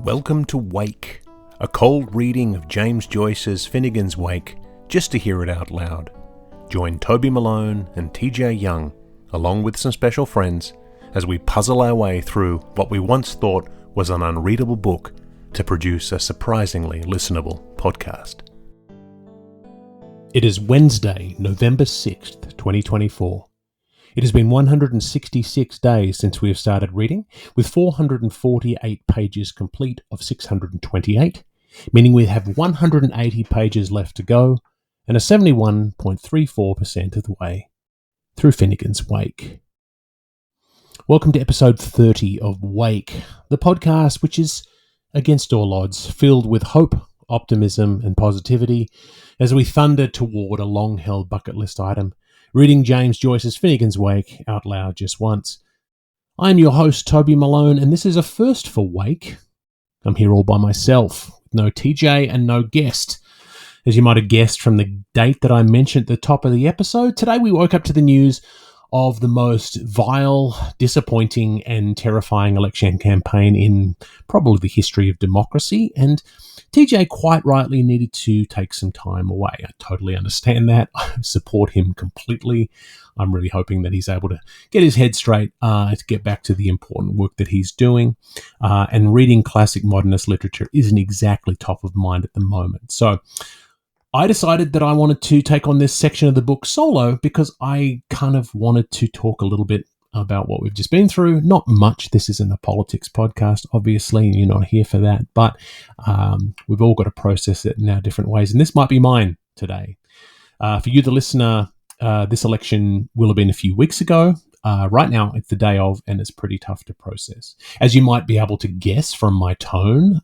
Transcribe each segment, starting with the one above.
Welcome to Wake, a cold reading of James Joyce's Finnegan's Wake, just to hear it out loud. Join Toby Malone and TJ Young, along with some special friends, as we puzzle our way through what we once thought was an unreadable book to produce a surprisingly listenable podcast. It is Wednesday, November 6th, 2024. It has been 166 days since we have started reading, with 448 pages complete of 628, meaning we have 180 pages left to go and are 71.34% of the way through Finnegan's Wake. Welcome to episode 30 of Wake, the podcast which is, against all odds, filled with hope, optimism and positivity as we thunder toward a long-held bucket list item, reading James Joyce's Finnegan's Wake out loud just once. I'm your host, Toby Malone, and this is a first for Wake. I'm here all by myself, with no TJ and no guest. As you might have guessed from the date that I mentioned at the top of the episode, today we woke up to the news of the most vile, disappointing and terrifying election campaign in probably the history of democracy, and TJ quite rightly needed to take some time away. I totally understand that. I support him completely. I'm really hoping that he's able to get his head straight to get back to the important work that he's doing. And reading classic modernist literature isn't exactly top of mind at the moment. So I decided that I wanted to take on this section of the book solo because I kind of wanted to talk a little bit about what we've just been through. Not much. This isn't a politics podcast, obviously. You're not here for that. But we've all got to process it in our different ways. And this might be mine today. For you, the listener, this election will have been a few weeks ago. Right now, it's the day of, and it's pretty tough to process. As you might be able to guess from my tone,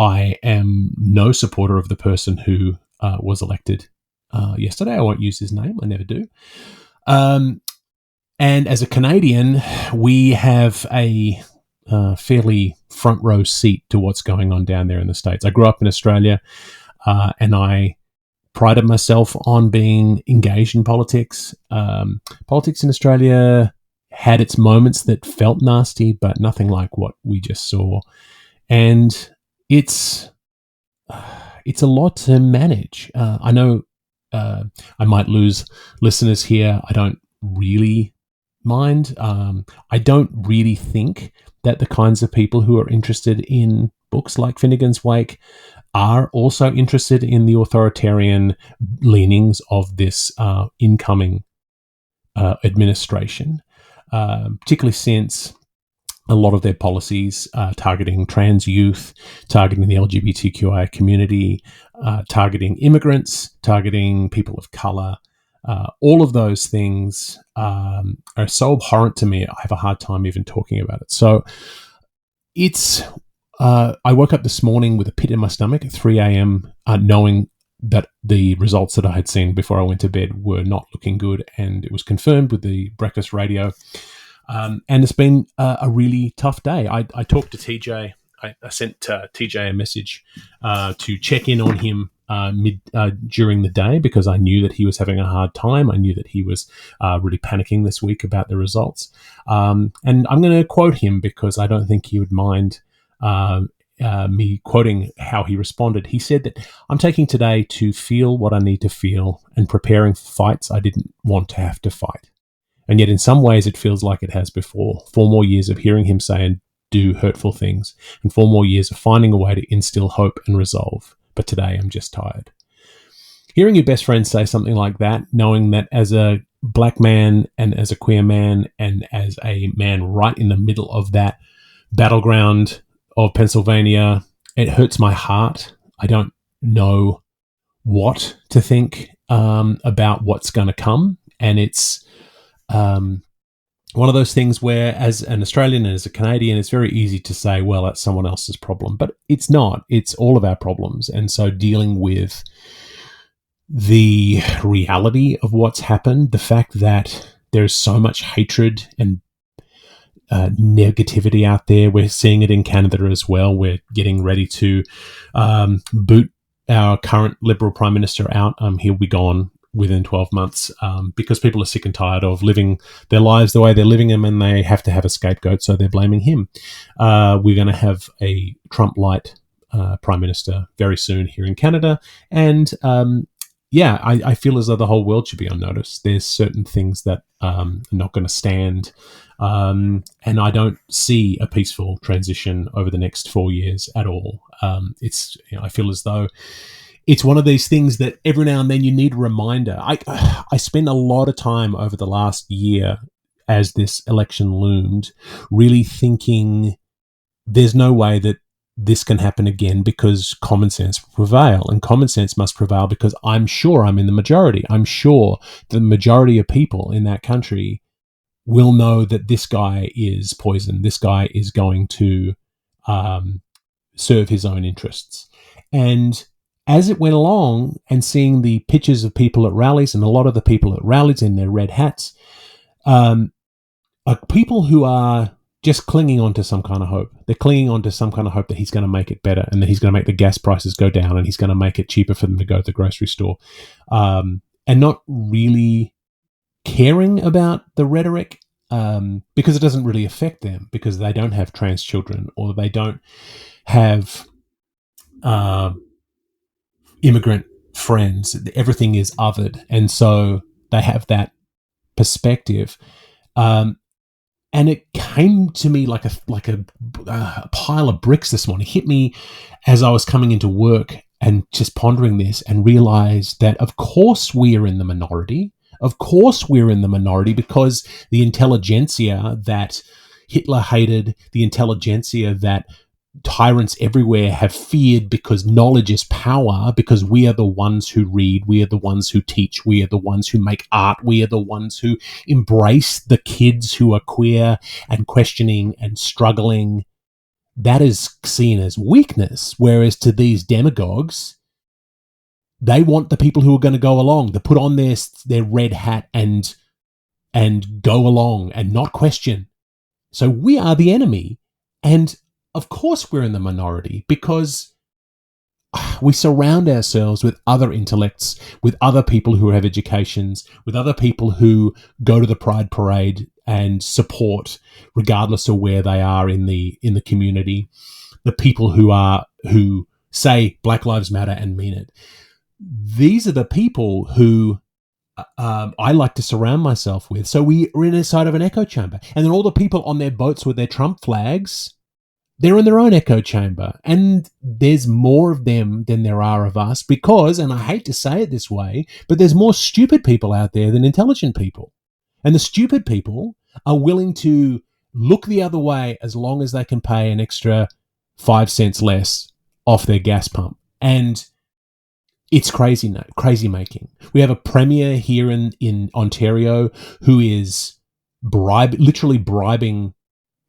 I am no supporter of the person who was elected yesterday. I won't use his name. I never do. And as a Canadian, we have a fairly front row seat to what's going on down there in the States. I grew up in Australia, and I prided myself on being engaged in politics. Politics in Australia had its moments that felt nasty, but nothing like what we just saw. And it's a lot to manage. I know I might lose listeners here. I don't really mind. I don't really think that the kinds of people who are interested in books like Finnegan's Wake are also interested in the authoritarian leanings of this incoming administration, particularly since a lot of their policies targeting trans youth, targeting the LGBTQI community, targeting immigrants, targeting people of colour. All of those things are so abhorrent to me, I have a hard time even talking about it. So it's, I woke up this morning with a pit in my stomach at 3 a.m. Knowing that the results that I had seen before I went to bed were not looking good, and it was confirmed with the breakfast radio. And it's been a really tough day. I talked to TJ. I sent TJ a message to check in on him during the day because I knew that he was having a hard time. I knew that he was really panicking this week about the results. And I'm going to quote him because I don't think he would mind me quoting how he responded. He said that I'm taking today to feel what I need to feel and preparing for fights I didn't want to have to fight. And yet in some ways it feels like it has before. 4 more years of hearing him say and do hurtful things, and 4 more years of finding a way to instill hope and resolve. But today I'm just tired. Hearing your best friend say something like that, knowing that as a black man and as a queer man and as a man right in the middle of that battleground of Pennsylvania, it hurts my heart. I don't know what to think about what's going to come. And it's one of those things where, as an Australian and as a Canadian, it's very easy to say, well, that's someone else's problem. But it's not. It's all of our problems. And so dealing with the reality of what's happened, the fact that there's so much hatred and negativity out there. We're seeing it in Canada as well. We're getting ready to boot our current Liberal Prime Minister out. He'll be gone within 12 months because people are sick and tired of living their lives the way they're living them, and they have to have a scapegoat, so they're blaming him. We're going to have a Trump-light Prime Minister very soon here in Canada, and I feel as though the whole world should be on notice. There's certain things that are not going to stand, and I don't see a peaceful transition over the next 4 years at all. I feel as though it's one of these things that every now and then you need a reminder. I spent a lot of time over the last year as this election loomed really thinking there's no way that this can happen again, because common sense will prevail, and common sense must prevail because I'm sure I'm in the majority. I'm sure the majority of people in that country will know that this guy is poison. This guy is going to serve his own interests. And as it went along, and seeing the pictures of people at rallies, and a lot of the people at rallies in their red hats, are people who are just clinging on to some kind of hope. They're clinging on to some kind of hope that he's going to make it better, and that he's going to make the gas prices go down, and he's going to make it cheaper for them to go to the grocery store, and not really caring about the rhetoric because it doesn't really affect them, because they don't have trans children, or they don't have immigrant friends. Everything is othered, and so they have that perspective. And it came to me like a pile of bricks this morning. It hit me as I was coming into work and just pondering this, and realized that of course we are in the minority. Of course we're in the minority, because the intelligentsia that Hitler hated, the intelligentsia that tyrants everywhere have feared, because knowledge is power, because we are the ones who read, we are the ones who teach, we are the ones who make art, we are the ones who embrace the kids who are queer and questioning and struggling. That is seen as weakness, whereas to these demagogues, they want the people who are going to go along, to put on their red hat and go along and not question. So we are the enemy, and of course we're in the minority, because we surround ourselves with other intellects, with other people who have educations, with other people who go to the Pride Parade and support, regardless of where they are in the community, the people who say Black Lives Matter and mean it. These are the people who I like to surround myself with. So we are in a side of an echo chamber, and then all the people on their boats with their Trump flags, they're in their own echo chamber, and there's more of them than there are of us, because, and I hate to say it this way, but there's more stupid people out there than intelligent people. And the stupid people are willing to look the other way as long as they can pay an extra 5 cents less off their gas pump. And it's crazy making. We have a premier here in Ontario who is literally bribing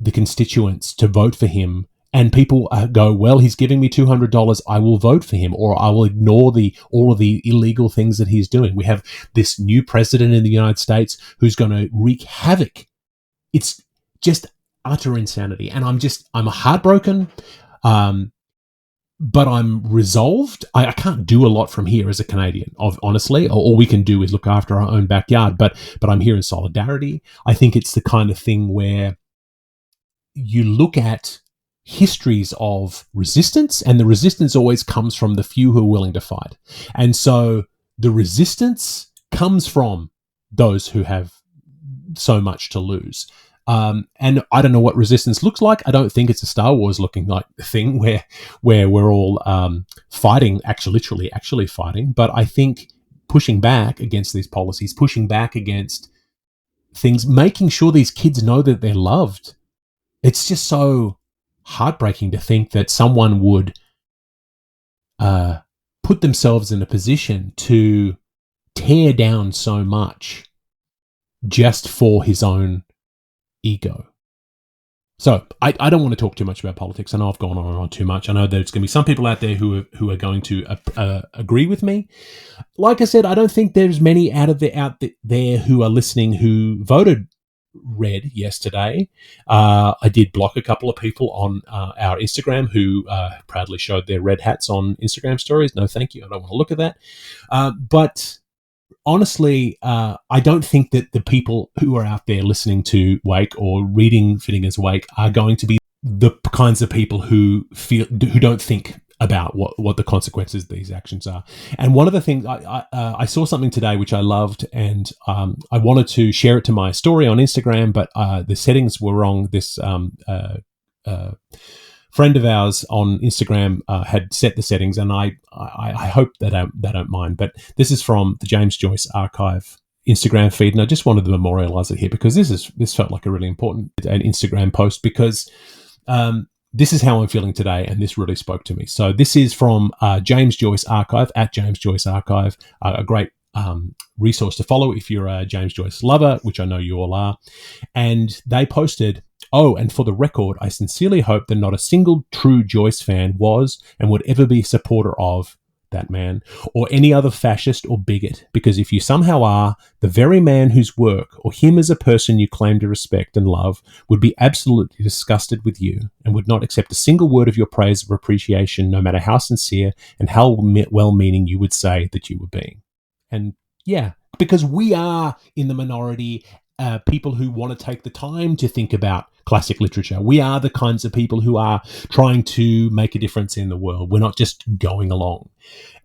the constituents to vote for him, and people go, well, he's giving me $200, I will vote for him, or I will ignore all of the illegal things that he's doing. We have this new president in the United States who's going to wreak havoc. It's just utter insanity, and I'm heartbroken, but I'm resolved. I can't do a lot from here as a Canadian, honestly. All we can do is look after our own backyard, but I'm here in solidarity. I think it's the kind of thing where you look at histories of resistance, and the resistance always comes from the few who are willing to fight. And so the resistance comes from those who have so much to lose. And I don't know what resistance looks like. I don't think it's a Star Wars looking like thing where we're all fighting, actually fighting. But I think pushing back against these policies, pushing back against things, making sure these kids know that they're loved. It's just so heartbreaking to think that someone would put themselves in a position to tear down so much just for his own ego. So I don't want to talk too much about politics. I know I've gone on and on too much. I know there's going to be some people out there who are going to agree with me. Like I said, I don't think there's many out there who are listening who voted red yesterday. I did block a couple of people on our Instagram who proudly showed their red hats on Instagram stories. No, thank you. I don't want to look at that. But honestly, I don't think that the people who are out there listening to Wake or reading Finnegan's Wake are going to be the kinds of people who don't think about what the consequences of these actions are. And one of the things I saw something today which I loved, and I wanted to share it to my story on Instagram, but the settings were wrong. This friend of ours on Instagram had set the settings, and I hope they don't mind. But this is from the James Joyce Archive Instagram feed, and I just wanted to memorialize it here because this felt like a really important an Instagram post, because this is how I'm feeling today, and this really spoke to me. So this is from James Joyce Archive, at James Joyce Archive, a great resource to follow if you're a James Joyce lover, which I know you all are. And they posted, "Oh, and for the record, I sincerely hope that not a single true Joyce fan was and would ever be a supporter of that man, or any other fascist or bigot, because if you somehow are, the very man whose work, or him as a person you claim to respect and love, would be absolutely disgusted with you and would not accept a single word of your praise or appreciation, no matter how sincere and how well-meaning you would say that you were being." And yeah, because we are in the minority, people who want to take the time to think about classic literature. We are the kinds of people who are trying to make a difference in the world. We're not just going along.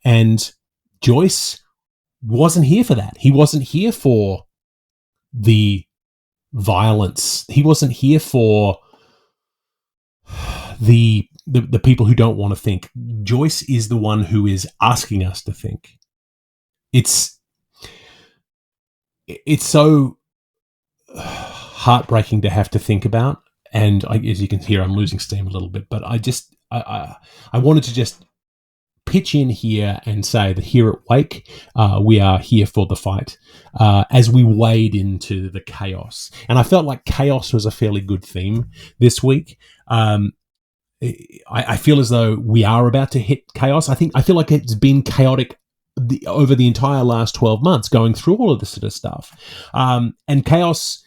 And Joyce wasn't here for that. He wasn't here for the violence. He wasn't here for the people who don't want to think. Joyce is the one who is asking us to think. It's so heartbreaking to have to think about, and as you can hear, I'm losing steam a little bit, but I wanted to just pitch in here and say that here at Wake, we are here for the fight as we wade into the chaos. And I felt like chaos was a fairly good theme this week. I feel as though we are about to hit chaos. I feel like it's been chaotic over the entire last 12 months, going through all of this sort of stuff. And chaos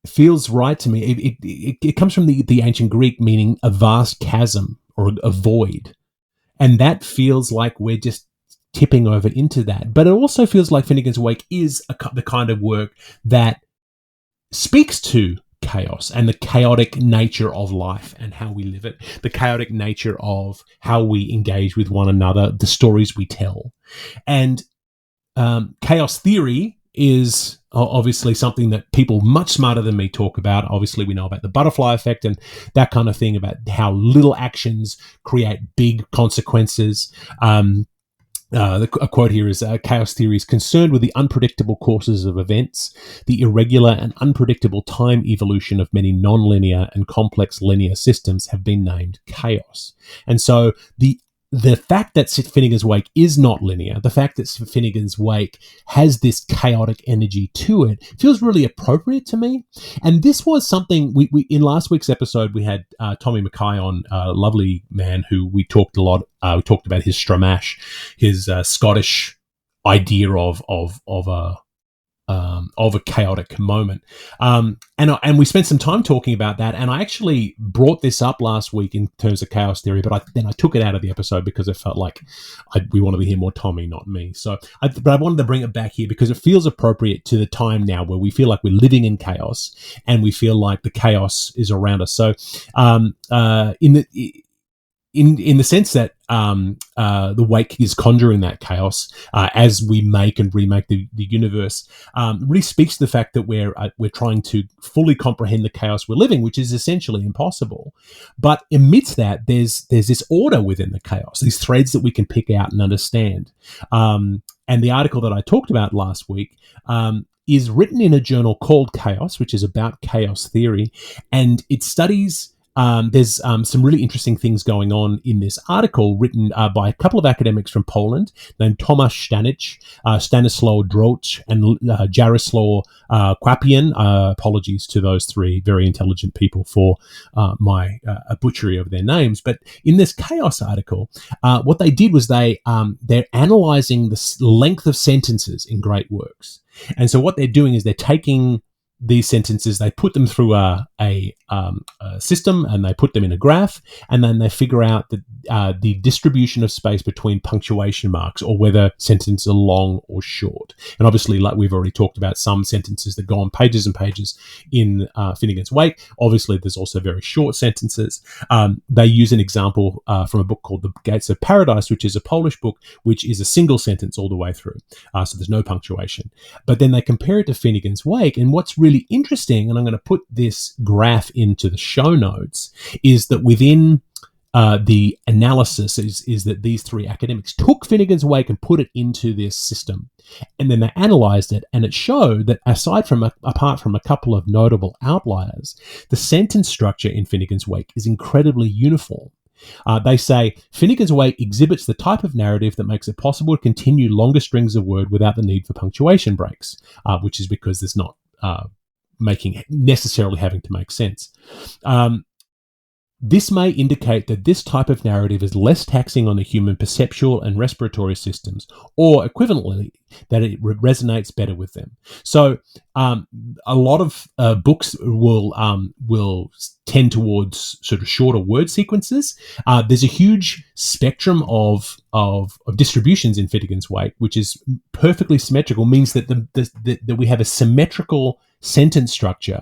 feels right to me. It comes from the ancient Greek, meaning a vast chasm or a void. And that feels like we're just tipping over into that. But it also feels like Finnegan's Wake is the kind of work that speaks to chaos and the chaotic nature of life and how we live it, the chaotic nature of how we engage with one another, the stories we tell. And chaos theory is obviously something that people much smarter than me talk about. Obviously, we know about the butterfly effect and that kind of thing, about how little actions create big consequences. A quote here is, chaos theory is concerned with the unpredictable courses of events, the irregular and unpredictable time evolution of many non-linear and complex linear systems have been named chaos. And so the fact that Finnegan's Wake is not linear, the fact that Finnegan's Wake has this chaotic energy to it, feels really appropriate to me. And this was something we in last week's episode, we had Tommy Mackay on, a lovely man who we talked a lot. We talked about his Stramash, his Scottish idea of a chaotic moment. And we spent some time talking about that. And I actually brought this up last week in terms of chaos theory, but then I took it out of the episode because it felt like we wanted to hear more Tommy, not me. But I wanted to bring it back here because it feels appropriate to the time now where we feel like we're living in chaos and we feel like the chaos is around us. So in the sense that the Wake is conjuring that chaos as we make and remake the universe, really speaks to the fact that we're trying to fully comprehend the chaos we're living, which is essentially impossible. But amidst that, there's this order within the chaos, these threads that we can pick out and understand. And the article that I talked about last week is written in a journal called Chaos, which is about chaos theory, and it studies. There's some really interesting things going on in this article written by a couple of academics from Poland named Tomasz Stanic, Stanislaw Droch, and Jaroslaw Kwapian. Apologies to those three very intelligent people for my butchery of their names. But in this chaos article, what they did was they're analysing the length of sentences in great works. And so what they're doing is they're taking these sentences, they put them through a system, and they put them in a graph, and then they figure out the distribution of space between punctuation marks, or whether sentences are long or short. And obviously, like we've already talked about, some sentences that go on pages and pages in Finnegan's Wake. Obviously, there's also very short sentences. They use an example from a book called The Gates of Paradise, which is a Polish book, which is a single sentence all the way through. So there's no punctuation. But then they compare it to Finnegan's Wake, and what's really interesting, and I'm going to put this graph into the show notes, is that within the analysis is that these three academics took Finnegan's Wake and put it into this system, and then they analysed it, and it showed that apart from a couple of notable outliers, the sentence structure in Finnegan's Wake is incredibly uniform. They say Finnegan's Wake exhibits the type of narrative that makes it possible to continue longer strings of word without the need for punctuation breaks, which is because there's not necessarily having to make sense. This may indicate that this type of narrative is less taxing on the human perceptual and respiratory systems, or equivalently, that it resonates better with them. So a lot of books will tend towards sort of shorter word sequences. There's a huge spectrum of distributions in Finnegan's Wake, which is perfectly symmetrical, means that that we have a symmetrical sentence structure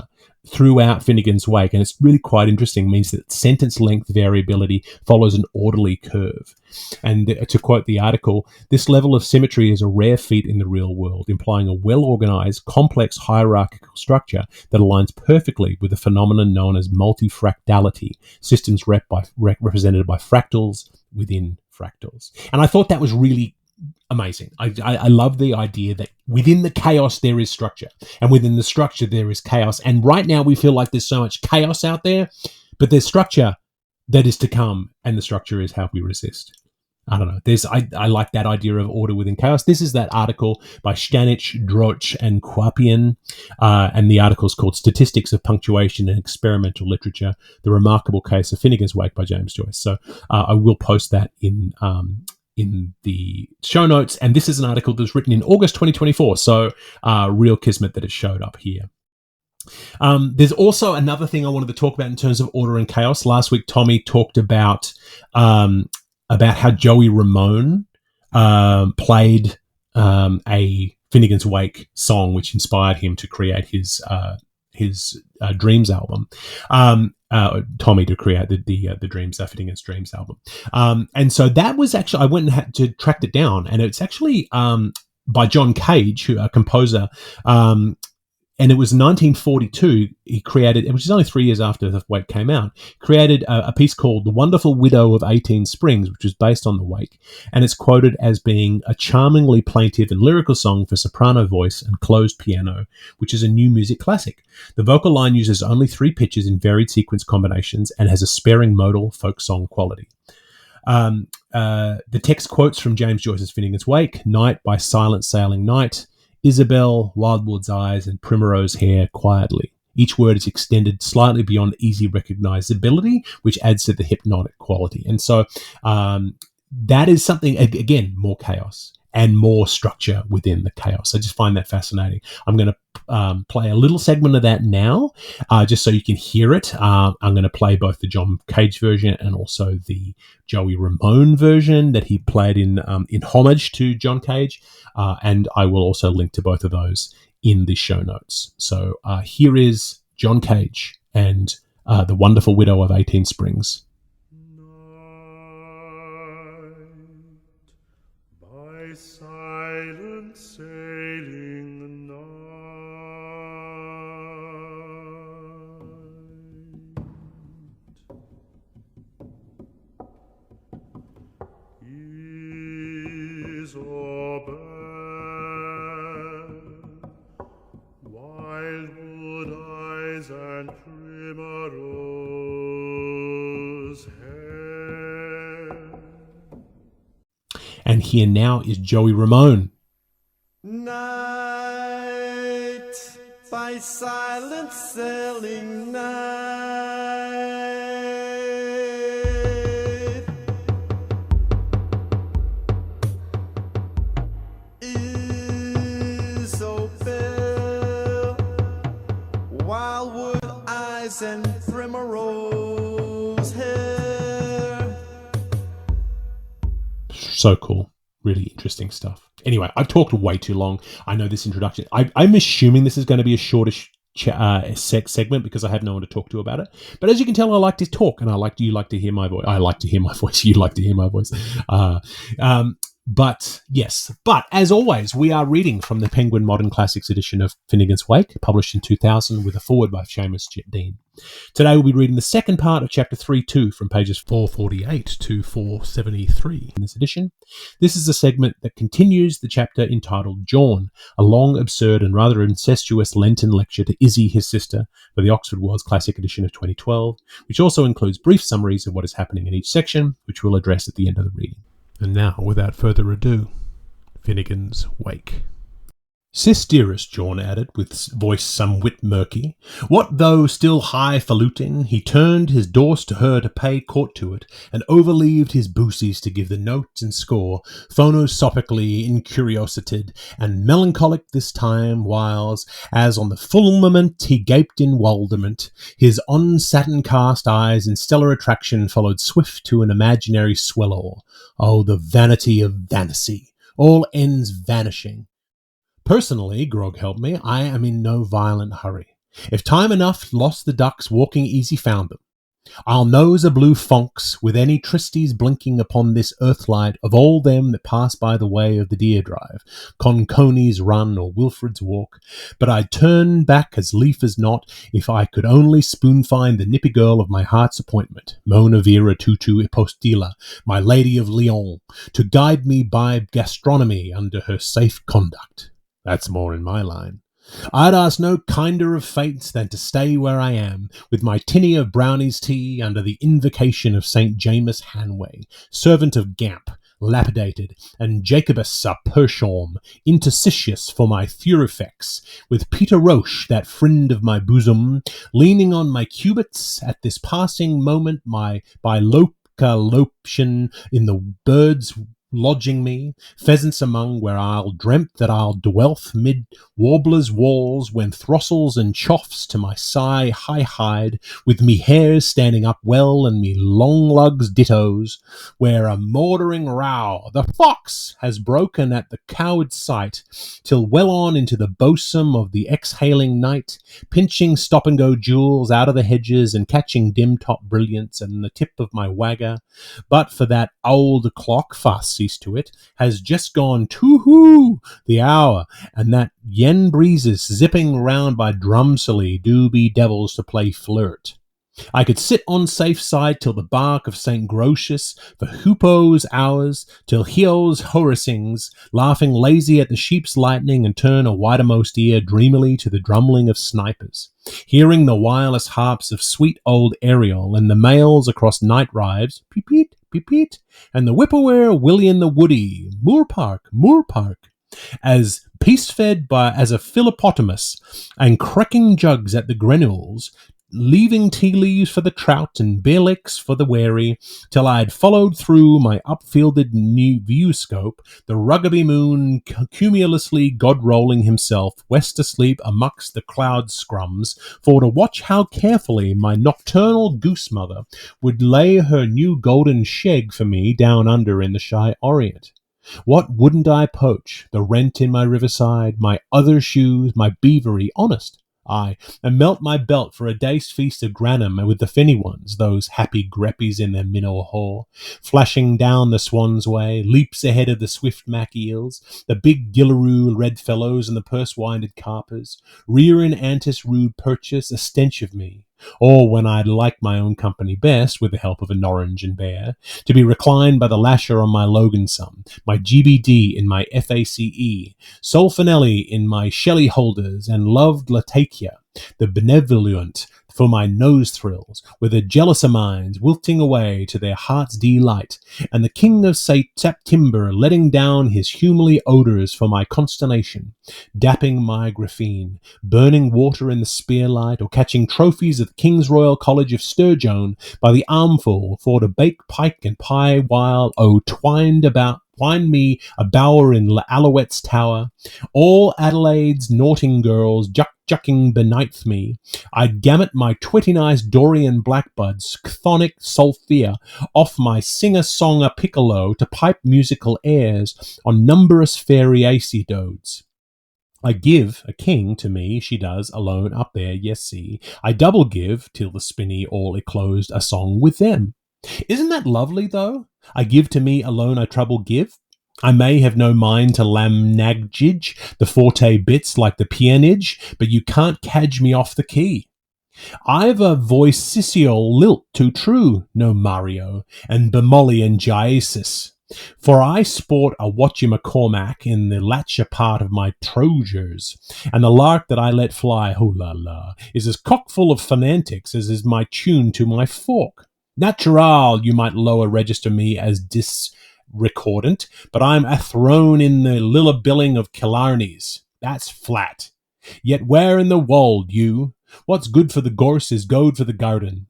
throughout Finnegan's Wake, and it's really quite interesting. Means that sentence length variability follows an orderly curve. And to quote the article, this level of symmetry is a rare feat in the real world, implying a well-organized, complex hierarchical structure that aligns perfectly with the phenomenon known as multifractality, systems represented by fractals within fractals. And I thought that was really amazing. I love the idea that within the chaos there is structure, and within the structure there is chaos. And right now we feel like there's so much chaos out there, but there's structure that is to come, and the structure is how we resist. I don't know. I like that idea of order within chaos. This is that article by Stanich, Droch, and Kwapian, and the article is called Statistics of Punctuation in Experimental Literature, The Remarkable Case of Finnegan's Wake by James Joyce. So I will post that in the show notes. And this is an article that was written in August 2024. So real kismet that it showed up here. There's also another thing I wanted to talk about in terms of order and chaos. Last week, Tommy talked about how Joey Ramone played a Finnegan's Wake song, which inspired him to create his Dreams album. Tommy to create the Dreams, Finnegan's Dreams album. And so that was actually, I went and had to track it down, and it's actually by John Cage, a composer. And it was 1942, he created, which is only 3 years after The Wake came out, created a piece called The Wonderful Widow of 18 Springs, which was based on The Wake. And it's quoted as being a charmingly plaintive and lyrical song for soprano voice and closed piano, which is a new music classic. The vocal line uses only 3 pitches in varied sequence combinations and has a sparing modal folk song quality. The text quotes from James Joyce's Finnegan's Wake, Night by Silent Sailing Night, Isabel, Wildwood's eyes, and primrose hair quietly. Each word is extended slightly beyond easy recognizability, which adds to the hypnotic quality. And so that is something, again, more chaos and more structure within the chaos. I just find that fascinating. I'm going to play a little segment of that now, just so you can hear it. I'm going to play both the John Cage version and also the Joey Ramone version that he played in homage to John Cage, and I will also link to both of those in the show notes. So here is John Cage and The Wonderful Widow of 18 Springs. Silent sailing night Isabel, wildwood eyes and primrose hair. And here now is Joey Ramone. Night by silent sailing night, Isabel, wildwood eyes and primrose hair. So cool. Really interesting stuff. Anyway, I've talked way too long. I know this introduction. I'm assuming this is going to be a shortish segment because I have no one to talk to about it. But as you can tell, I like to talk, and you like to hear my voice. I like to hear my voice. You like to hear my voice. But as always, we are reading from the Penguin Modern Classics edition of Finnegan's Wake, published in 2000, with a foreword by Seamus Dean. Today we'll be reading the second part of Chapter 3-2 from pages 448 to 473 in this edition. This is a segment that continues the chapter entitled Jaun, a long, absurd and rather incestuous Lenten lecture to Issy, his sister, for the Oxford World's Classic edition of 2012, which also includes brief summaries of what is happening in each section, which we'll address at the end of the reading. And now, without further ado, Finnegan's Wake. "Sis, dearest," Jaun added, with voice somewhat murky, "what though, still highfalutin, he turned his dorse to her to pay court to it, and overleaved his boosies to give the note and score, phonosopically incuriosited, and melancholic this time, whiles, as on the full moment he gaped in wonderment, his on-satin-cast eyes in stellar attraction followed swift to an imaginary swallow. Oh, the vanity of vanity! All ends vanishing. Personally, grog help me, I am in no violent hurry. If time enough lost the ducks, walking easy found them. I'll nose a blue fonks, with any tristies blinking upon this earthlight, of all them that pass by the way of the deer drive, Conconi's run, or Wilfred's walk, but I'd turn back as lief as not, if I could only spoon-find the nippy girl of my heart's appointment, Mona Vera Tutu Ipostila, my Lady of Lyon, to guide me by gastronomy under her safe conduct. That's more in my line. I'd ask no kinder of fates than to stay where I am, with my tinny of brownies tea, under the invocation of St. James Hanway, servant of Gamp, lapidated, and Jacobus a Pershorm, interstitious for my thurifex, with Peter Roche, that friend of my bosom, leaning on my cubits at this passing moment, my bilocaloption in the birds lodging me, pheasants among, where I'll dreamt that I'll dwellth mid warblers' walls, when throstles and choffs to my sigh high-hide, with me hairs standing up well, and me long lugs dittos, where a mordering row, the fox, has broken at the coward's sight, till well on into the bosom of the exhaling night, pinching stop-and-go jewels out of the hedges, and catching dim-top brilliants in the tip of my wagger, but for that old clock fuss to it, has just gone too-hoo the hour, and that yen breezes zipping round by Drumsily do be devils to play flirt. I could sit on safe side till the bark of St. Grotius for Hoopo's hours, till Heo's Horaceings, laughing lazy at the sheep's lightning, and turn a widermost ear dreamily to the drumming of snipers, hearing the wireless harps of sweet old Ariel, and the mails across night rives, peep-peet, peep-peet, and the whippoorwill William the Woody, Moor Park, as peace-fed as a Philoppotamus, and cracking jugs at the granules, leaving tea leaves for the trout and bear licks for the wary, till I had followed through my upfielded new viewscope the rugby moon cumulously god-rolling himself west asleep amongst the cloud scrums, for to watch how carefully my nocturnal goose-mother would lay her new golden sheg for me down under in the shy Orient. What wouldn't I poach, the rent in my riverside, my other shoes, my beavery, honest? Aye, and melt my belt for a day's feast of granum with the finny ones, those happy greppies in their minnow haul, flashing down the Swan's Way, leaps ahead of the swift mac eels, the big gillaroo red fellows and the purse-winded carpers, rear in antis rude purchase, a stench of me. Or when I'd like my own company best, with the help of an orange and bear, to be reclined by the lasher on my Logansum, my GBD in my FACE, Solfanelli in my Shelley holders, and loved Latakia, the benevolent, for my nose thrills, with the jealouser minds wilting away to their heart's delight, and the king of September letting down his humily odours for my consternation, dapping my graphene, burning water in the spearlight, or catching trophies of the King's Royal College of Sturgeon by the armful for to bake pike and pie while, twined about find me a bower in Alouette's tower, all Adelaide's naughting girls jucking beneath me. I'd gamut my twitty-nice Dorian blackbuds, chthonic sulphia, off my singer-songer piccolo to pipe musical airs on numberous fairy acidodes. I give a king to me, she does, alone up there, yes, see. I double give, till the spinney all eclosed, a song with them. Isn't that lovely, though? I give to me alone I trouble give. I may have no mind to lamnagjige the forte bits like the peonage, but you can't cadge me off the key. I've a voicicial lilt too true, no Mario, and bemolly and giasis. For I sport a whatchamacalmac in the latcher part of my trowsers, and the lark that I let fly, oh la la, is as cockful of fanantics as is my tune to my fork. Natural, you might lower register me as disrecordant, but I'm athrone in the lillabilling of Killarneys. That's flat. Yet where in the wold, you? What's good for the gorse is good for the garden.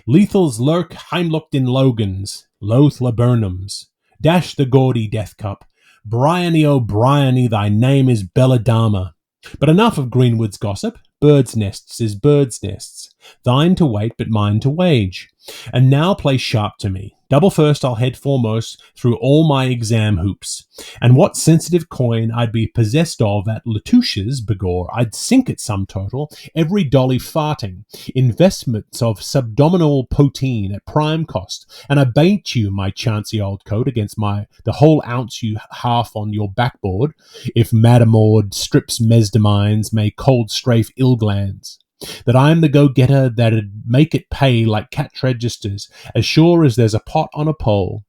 Lethals lurk heimlooked in Logans, loath laburnums. Dash the gaudy death cup. Bryony O'Brieny, thy name is Belladama. But enough of Greenwood's gossip. Birds' nests is birds' nests. Thine to wait, but mine to wage. And now play sharp to me. Double first, I'll head foremost through all my exam hoops. And what sensitive coin I'd be possessed of at Latouche's, begore, I'd sink at some total, every dolly farting, investments of subdominal poteen at prime cost, and I bait you, my chancy old coat, against the whole ounce you half on your backboard, if Madamord strips mesdamines may cold strafe ill-glands. That I'm the go-getter that'd make it pay like catch registers, as sure as there's a pot on a pole.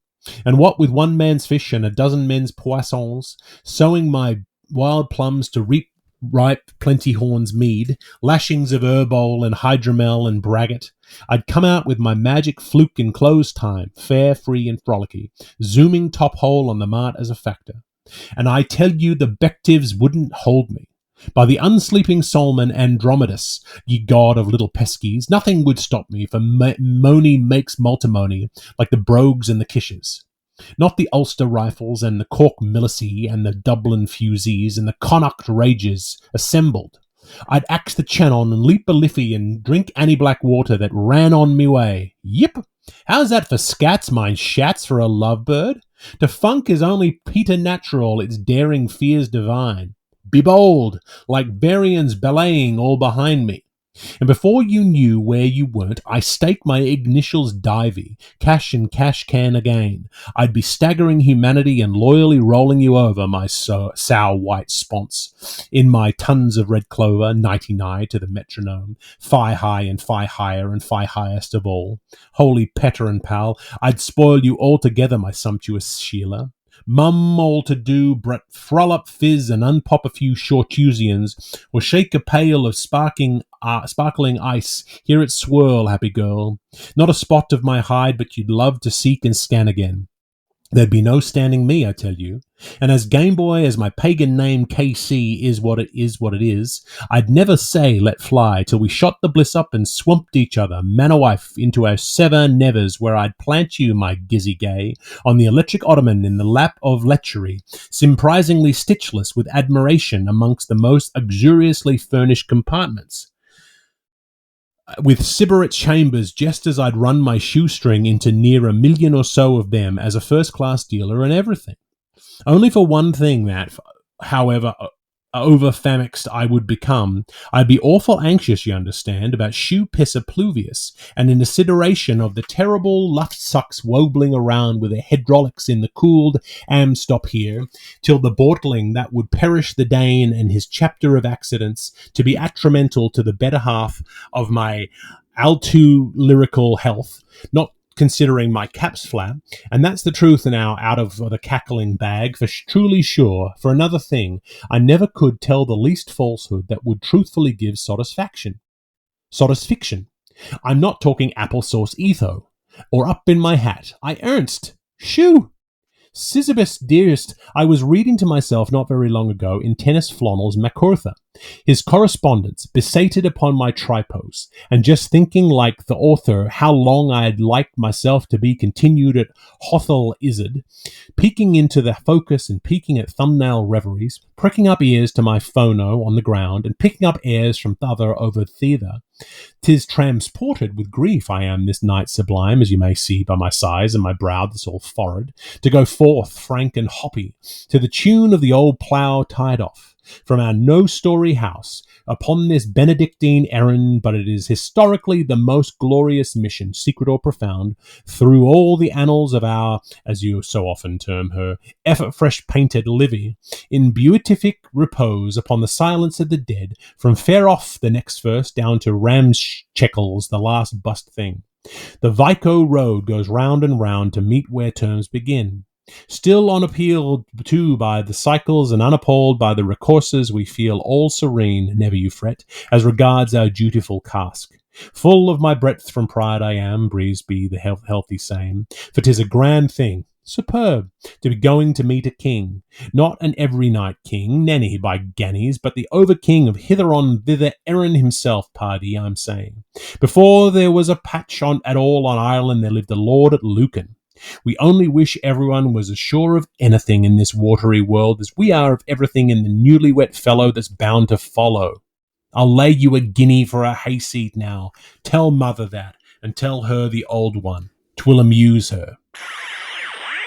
And what with one man's fish and a dozen men's poissons, sowing my wild plums to reap ripe plenty-horns mead, lashings of herbole and hydromel and braggot, I'd come out with my magic fluke in close time, fair, free and frolicky, zooming top hole on the mart as a factor. And I tell you the Bectives wouldn't hold me. By the unsleeping Solomon Andromedus, ye god of little peskies, nothing would stop me, for Moni makes multimony, like the brogues and the kishes. Not the Ulster rifles and the Cork milicy and the Dublin fusees and the Connacht rages assembled. I'd axe the Channon and leap a liffey and drink Annie Black water that ran on me way. Yip! How's that for scats, mine shats, for a lovebird? To funk is only Peter natural, its daring fears divine. Be bold, like Barians belaying all behind me. And before you knew where you weren't, I staked my initials divey, cash and cash can again. I'd be staggering humanity and loyally rolling you over, my sow white sponse, in my tons of red clover, 99 to the metronome, fi high and fi higher and fi highest of all. Holy Petter and pal, I'd spoil you altogether, my sumptuous Sheila. Mum all to do, but thrull up fizz and unpop a few shortusians, or shake a pail of sparkling ice, hear it swirl, happy girl. Not a spot of my hide but you'd love to seek and scan again. There'd be no standing me, I tell you. And as Gameboy as my pagan name KC is what it is, I'd never say let fly till we shot the bliss up and swamped each other, man o' wife, into our sever nevers, where I'd plant you, my gizzy gay, on the electric ottoman in the lap of lechery, surprisingly stitchless with admiration amongst the most luxuriously furnished compartments, with Sybarite chambers, just as I'd run my shoestring into near 1 million or so of them as a first-class dealer and everything. Only for one thing that, however over-famixt I would become, I'd be awful anxious, you understand, about shoe pisser pluvius, and in consideration of the terrible luftsucks wobbling around with their hydraulics in the cooled am-stop here, till the bortling that would perish the Dane and his chapter of accidents, to be atrimental to the better half of my all-too lyrical health, not considering my caps flap, and that's the truth now out of the cackling bag, for truly sure, for another thing, I never could tell the least falsehood that would truthfully give satisfaction. Satisfiction. I'm not talking applesauce etho, or up in my hat. I ernst. Shoo! Sisyphus, dearest, I was reading to myself not very long ago in Tennis Flonnell's Macarthur, His correspondence besated upon my tripos, and just thinking like the author how long I'd like myself to be continued at Hothel Izzard, peeking into the focus and peeking at thumbnail reveries, pricking up ears to my phono on the ground, and picking up airs from t'other over thither. 'Tis transported with grief I am this night sublime, as you may see by my sighs and my brow that's all forehead, to go forth frank and hoppy, to the tune of the old plough tied off, from our no-story house, upon this Benedictine errand, but it is historically the most glorious mission, secret or profound, through all the annals of our, as you so often term her, effort-fresh-painted Livy, in beatific repose upon the silence of the dead, from fair off the next verse down to Ramscheckles, the last bust thing. The Vico road goes round and round to meet where terms begin. Still unappealed to by the cycles and unappalled by the recourses, we feel all serene, never you fret, as regards our dutiful cask. Full of my breadth from pride I am, breeze be the healthy same, for 'tis a grand thing, superb, to be going to meet a king, not an every night king, nenny by gannies, but the over-king of hither on thither Erin himself, pardie, I'm saying. Before there was a patch on at all on Ireland, there lived a lord at Lucan. We only wish everyone was as sure of anything in this watery world as we are of everything in the newly wet fellow that's bound to follow. I'll lay you a guinea for a hayseed now. Tell mother that, and tell her the old one. 'Twill amuse her.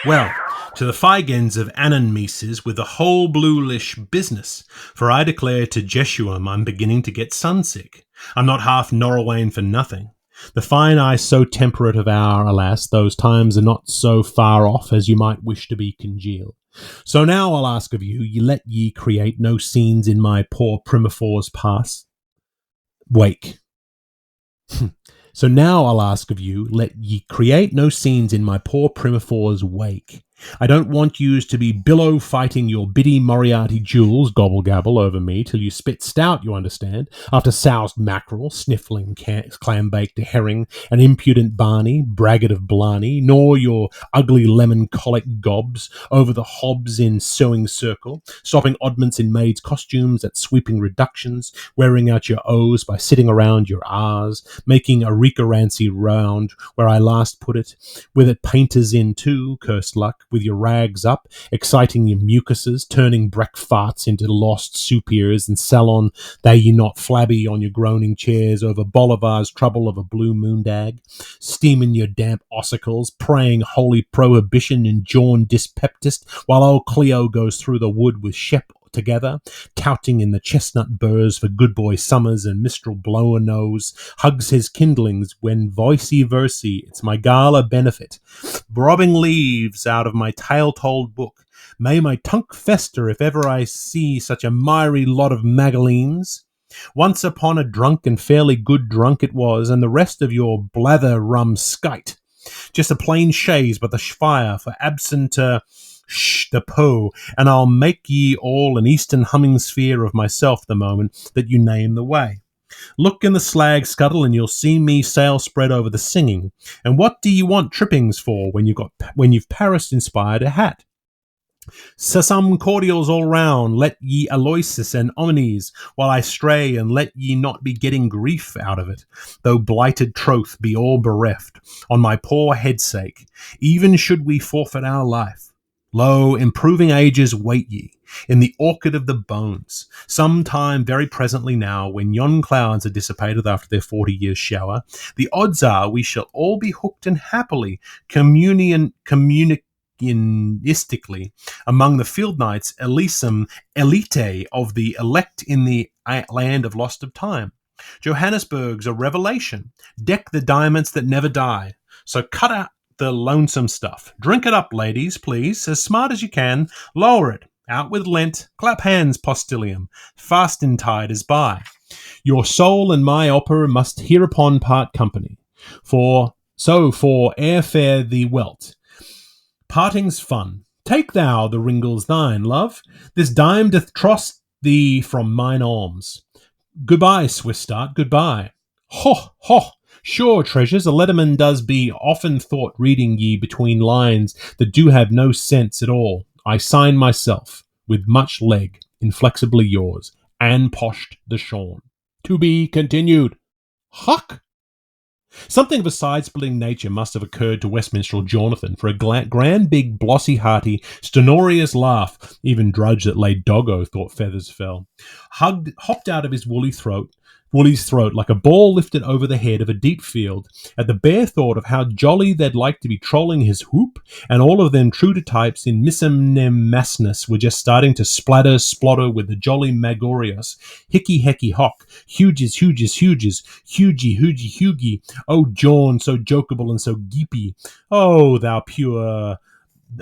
Well, to the figends of Annan Mises with the whole bluish business, for I declare to Jeshuam I'm beginning to get sunsick. I'm not half Norrowain for nothing. The fine eye so temperate of our, alas, those times are not so far off as you might wish to be congealed. So now I'll ask of you, let ye create no scenes in my poor Primifor's pass. Wake. So now I'll ask of you, let ye create no scenes in my poor Primifor's wake. I don't want yous to be billow fighting your Biddy Moriarty jewels gobble-gabble over me till you spit stout, you understand, after soused mackerel, sniffling clam-baked herring, an impudent Barney, braggart of Blarney, nor your ugly lemon-colic gobs over the hobs in sewing circle, stopping oddments in maids' costumes at sweeping reductions, wearing out your O's by sitting around your R's, making a reekerancy round where I last put it, with it painters in too, cursed luck, with your rags up, exciting your mucuses, turning breck farts into lost soup ears, and salon they ye not flabby on your groaning chairs over Bolivar's trouble of a blue moondag, steaming your damp ossicles, praying holy prohibition in Jaun dyspeptist, while old Cleo goes through the wood with Shep together, touting in the chestnut burrs for good boy Summers and Mistral Blower Nose, hugs his kindlings when vicey versy, it's my gala benefit, brobbing leaves out of my tale-told book. May my tunk fester if ever I see such a miry lot of magaleens. Once upon a drunk and fairly good drunk it was, and the rest of your blather rum skite. Just a plain chaise but the fire for absent the po, and I'll make ye all an eastern humming sphere of myself the moment that you name the way. Look in the slag scuttle and you'll see me sail spread over the singing. And what do you want trippings for when you've Paris-inspired a hat? So some cordials all round, let ye Aloysius and Omnes, while I stray, and let ye not be getting grief out of it, though blighted troth be all bereft, on my poor head's sake, even should we forfeit our life. Lo, improving ages wait ye, in the orchard of the bones, some time very presently now, when yon clouds are dissipated after their 40 years' shower, the odds are we shall all be hooked and happily communistically among the field knights Elysium elite of the elect in the land of lost of time. Johannesburg's a revelation. Deck the diamonds that never die. So cut out the lonesome stuff. Drink it up, ladies, please, as smart as you can. Lower it. Out with Lent. Clap hands, postilion. Fastentide is by. Your soul and my opera must hereupon part company. For airfare thee welt. Parting's fun. Take thou the ringles thine, love. This dime doth tross thee from mine arms. Goodbye, Swiss start, goodbye. Ho, ho! Sure, treasures, a letterman does be often thought reading ye between lines that do have no sense at all. I sign myself, with much leg, inflexibly yours, and poshed the Jaun. To be continued. Huck! Something of a side-splitting nature must have occurred to Westminster Jonathan, for a grand, big, blossy-hearty, stertorous laugh, even Drudge that laid doggo thought feathers fell, hopped out of his Woolly's throat like a ball lifted over the head of a deep field at the bare thought of how jolly they'd like to be trolling his hoop, and all of them true to types in missum-nem-massness were just starting to splotter with the jolly magorios, hickey hecky hock, huges, hugie, oh Jaun, so jokeable and so geepy, oh thou pure,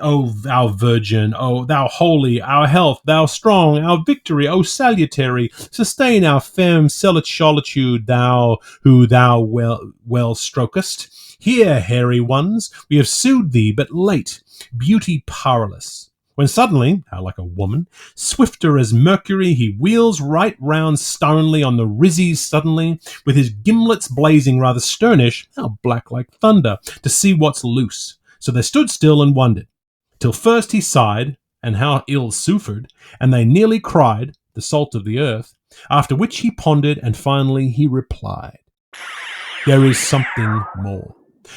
O thou virgin, O thou holy, our health, thou strong, our victory, O salutary, sustain our femme solitude, thou who thou well strokest. Here, hairy ones, we have sued thee, but late, beauty powerless. When suddenly, how like a woman, swifter as Mercury, he wheels right round sternly on the rizzies suddenly, with his gimlets blazing rather sternish, how black like thunder, to see what's loose. So they stood still and wondered. Till first he sighed, and how ill suffered, and they nearly cried, the salt of the earth, after which he pondered, and finally he replied, there is something more.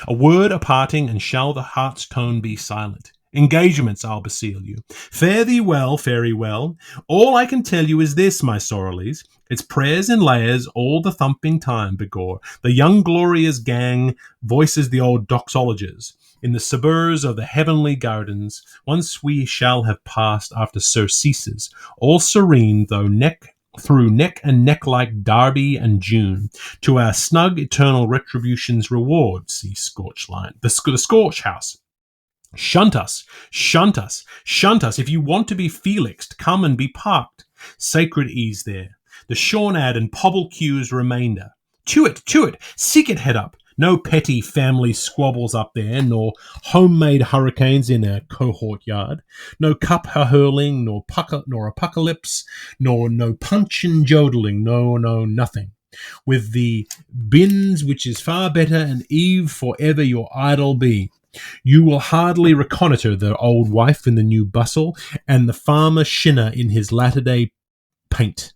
A word a parting, and shall the heart's tone be silent? Engagements, I'll beseech you. Fare thee well, fare well. All I can tell you is this, my sorrelies, it's prayers and layers all the thumping time, begore. The young glorious gang voices the old doxologers. In the suburbs of the heavenly gardens, once we shall have passed after surceases, all serene, though through neck and neck like Darby and June, to our snug eternal retribution's reward, see scorch line, the scorch house. Shunt us, if you want to be Felixed, come and be parked. Sacred ease there, the Shawnad and Pobblecue's remainder. To it, seek it head up. No petty family squabbles up there, nor homemade hurricanes in our cohort yard. No cup hurling, nor apuckalips, nor no punch and jodeling, no, nothing. With the bins, which is far better, and Eve forever your idol be. You will hardly reconnoitre the old wife in the new bustle, and the farmer shinner in his latter-day paint.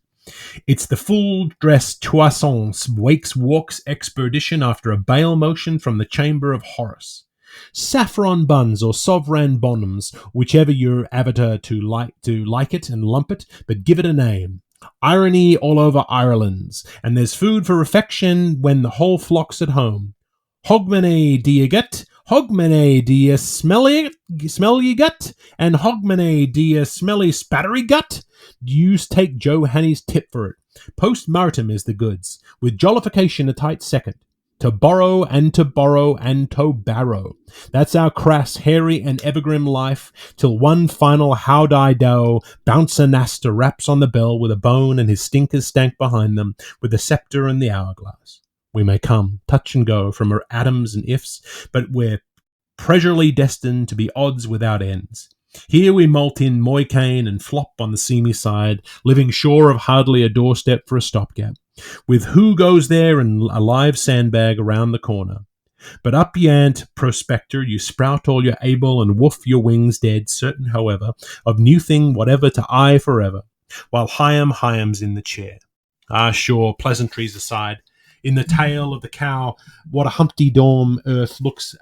It's the full-dress Toissons walks expedition after a bail motion from the chamber of Horace. Saffron buns or sovereign bonhams, whichever your avatar to like it and lump it, but give it a name. Irony all over Ireland's, and there's food for affection when the whole flock's at home. Hogmanay do you get? Hogmanay do you smell ye gut? And Hogmanay do you smelly spattery gut? You take Joe Hanny's tip for it. Post-mortem is the goods, with jollification a tight second. To borrow and to borrow and to barrow. That's our crass, hairy, and evergrim life, till one final howdy-do bouncer-naster raps on the bell with a bone and his stinkers stank behind them, with the sceptre and the hourglass. We may come, touch and go from our atoms and ifs, but we're pressurely destined to be odds without ends. Here we molt in moycane and flop on the seamy side, living sure of hardly a doorstep for a stopgap, with who goes there and a live sandbag around the corner. But up yant, prospector, you sprout all your able and woof your wings dead, certain, however, of new thing whatever to eye forever, while Hyam's in the chair. Ah, sure, pleasantries aside, in the tale of the cow, what a Humpty Dome earth looks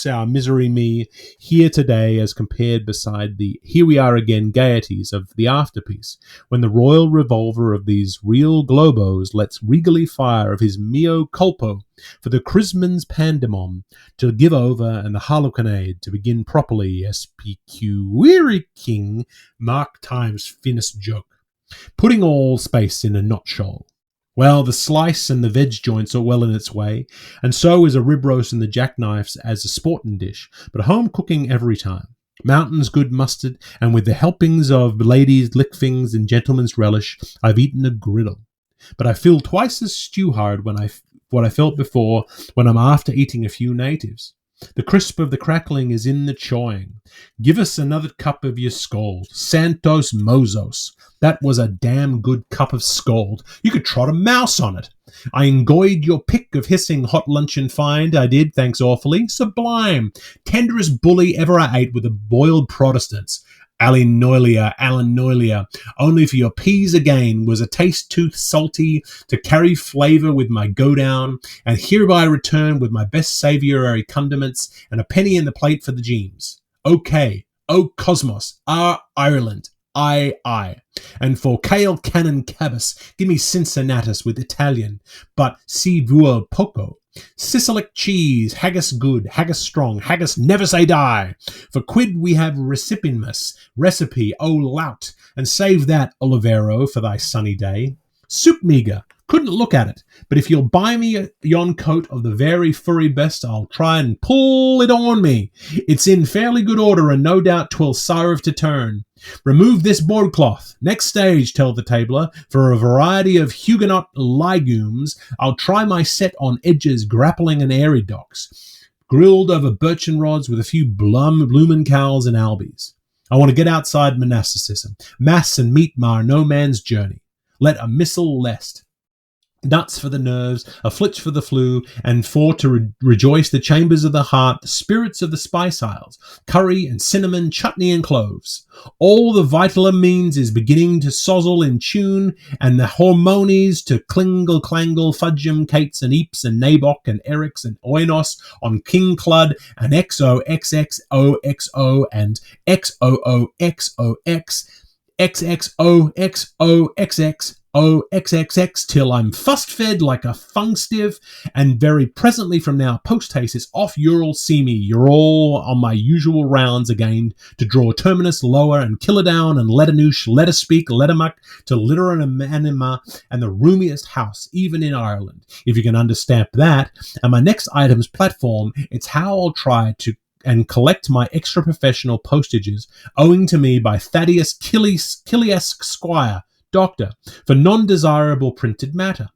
our misery me here today as compared beside the here we are again gaieties of the afterpiece, when the royal revolver of these real globos lets regally fire of his meo culpo for the chrisman's pandemon to give over and the harlequinade to begin properly, SPQ weary king, Mark Time's finest joke, putting all space in a nutshell. Well, the slice and the veg joints are well in its way, and so is a rib roast and the jackknifes as a sporting dish, but home cooking every time. Mountain's good mustard, and with the helpings of ladies' lickfings and gentlemen's relish, I've eaten a griddle. But I feel twice as stew-hard what I felt before when I'm after eating a few natives. The crisp of the crackling is in the chawing. Give us another cup of your scald. Santos Mozos. That was a damn good cup of scald. You could trot a mouse on it. I enjoyed your pick of hissing hot luncheon find. I did, thanks awfully. Sublime. Tenderest bully ever I ate with the boiled Protestants. Alinolia, only for your peas again was a taste too salty to carry flavour with my go down, and hereby return with my best savoury condiments and a penny in the plate for the Jeems. Okay, O Cosmos, Ireland, I. And for kale cannon cabas, give me Cincinnatus with Italian, but si vuol poco. Sicilic cheese, haggis good, haggis strong, haggis never say die. For quid we have recipe, O lout, and save that, Olivero, for thy sunny day. Soup meagre, couldn't look at it, but if you'll buy me yon coat of the very furry best, I'll try and pull it on me. It's in fairly good order, and no doubt 'twill serve to turn. Remove this boardcloth. Next stage, tell the tabler, for a variety of Huguenot legumes, I'll try my set on edges, grappling and airy docks, grilled over birchen rods with a few blumenkals and albies. I want to get outside monasticism. Mass and meat mar no man's journey. Let a missile lest. Nuts for the nerves, a flitch for the flu, and for to rejoice the chambers of the heart, the spirits of the spice isles, curry and cinnamon, chutney and cloves. All the vitaler means is beginning to sozzle in tune, and the hormonies to clingle clangle, fudgem, cates and eeps and naboc and erics and oinos on King Clud and XOXXOXO and XOOXOX, XXOXOXX, XXX till I'm fussed-fed like a fungstive, and very presently from now post-haste it's off you'll see me. You're all on my usual rounds again to draw terminus lower and killer down and let a noosh, let a speak, let a muck to litter and anima and the roomiest house, even in Ireland, if you can understand that. And my next item's platform, it's how I'll try to and collect my extra professional postages owing to me by Thaddeus Killiesque Squire, Doctor, for non-desirable printed matter.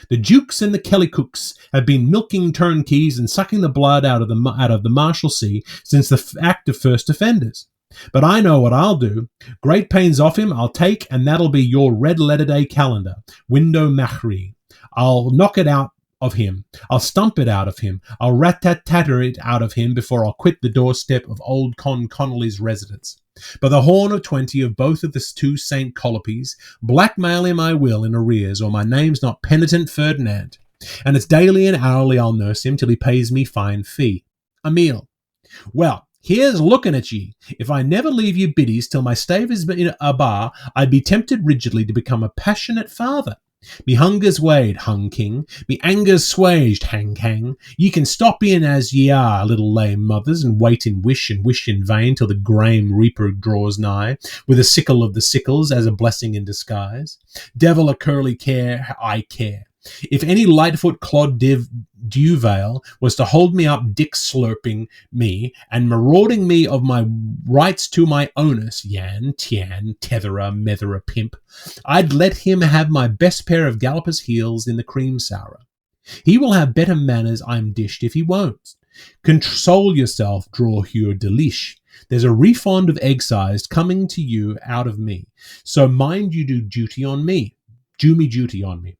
The Dukes and the Kellycooks have been milking turnkeys and sucking the blood out of the Marshalsea since the Act of First Offenders. But I know what I'll do. Great pains off him I'll take, and that'll be your red letter day calendar, window Machri. I'll knock it out of him. I'll stump it out of him. I'll rat-tat-tatter it out of him before I'll quit the doorstep of old Connolly's residence. By the horn of 20 of both of the two St. Colopes, blackmail him I will in arrears, or my name's not Penitent Ferdinand. And it's daily and hourly I'll nurse him till he pays me fine fee. Emile. Well, here's looking at ye. If I never leave you biddies till my stave is in a bar, I'd be tempted rigidly to become a passionate father. Me hunger's weighed, hung king, me anger's swaged, hang. Ye can stop in as ye are, little lame mothers, and wait in wish in vain till the grime reaper draws nigh, with a sickle of the sickles as a blessing in disguise. Devil a curly care, I care. If any Lightfoot Clod Duvale was to hold me up dick slurping me and marauding me of my rights to my onus, Yan, Tian, Tetherer, Metherer, Pimp, I'd let him have my best pair of gallopers' heels in the cream sour. He will have better manners, I'm dished, if he won't. Console yourself, draw your delish. There's a refund of egg-sized coming to you out of me, so mind you do duty on me. Do me duty on me.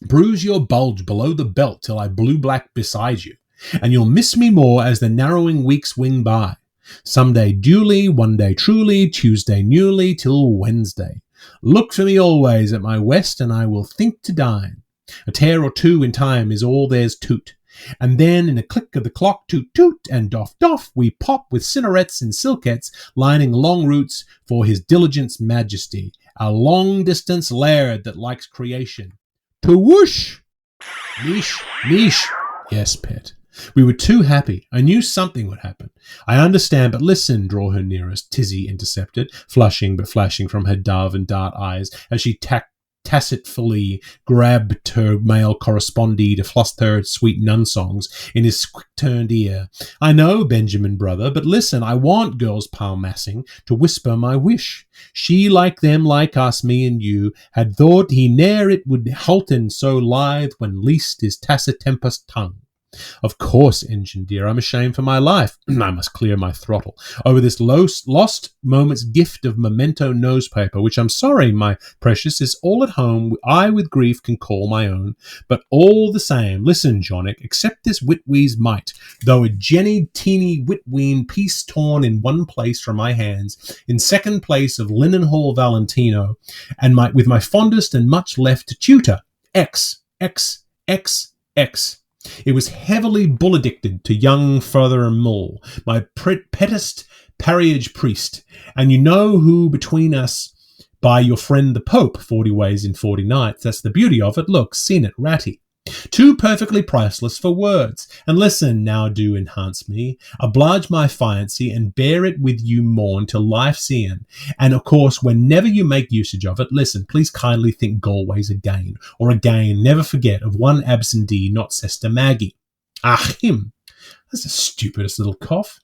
Bruise your bulge below the belt till I blue-black beside you, and you'll miss me more as the narrowing weeks wing by. Some day duly, one day truly, Tuesday newly, till Wednesday. Look for me always at my west, and I will think to dine. A tear or two in time is all there's toot. And then in a click of the clock, toot toot, and doff doff, we pop with cinnarettes and silkettes lining long routes for his diligence majesty, a long-distance laird that likes creation. To whoosh! Mish. Yes, pet. We were too happy. I knew something would happen. I understand, but listen, draw her nearest, Tizzy intercepted, flushing but flashing from her dove and dart eyes as she tacitfully grabbed her male correspondee to fluster her sweet nun songs in his quick-turned ear. I know, Benjamin brother, but listen, I want girls palmassing to whisper my wish. She, like them, like us, me and you, had thought he ne'er it would halten so lithe when least his tacit tempest tongue. Of course, engine dear, I'm ashamed for my life. I must clear my throttle over this lost moment's gift of memento nosepaper, which I'm sorry, my precious, is all at home I with grief can call my own. But all the same, listen, Jonic, accept this witwee's mite, though a jenny teeny witween piece torn in one place from my hands, in second place of Linenhall Valentino, and with my fondest and much left to tutor, X. It was heavily bull-addicted to young Father Mull, my pettest parish priest, and you know who between us by your friend the Pope, 40 ways in 40 nights. That's the beauty of it. Look, seen it, ratty. Too perfectly priceless for words. And listen, now do enhance me, oblige my fiancy, and bear it with you mourn till life's e'en. And of course, whenever you make usage of it, listen, please kindly think Galways again, or again, never forget of one absentee, not Sister Maggie. Ah, him. That's the stupidest little cough.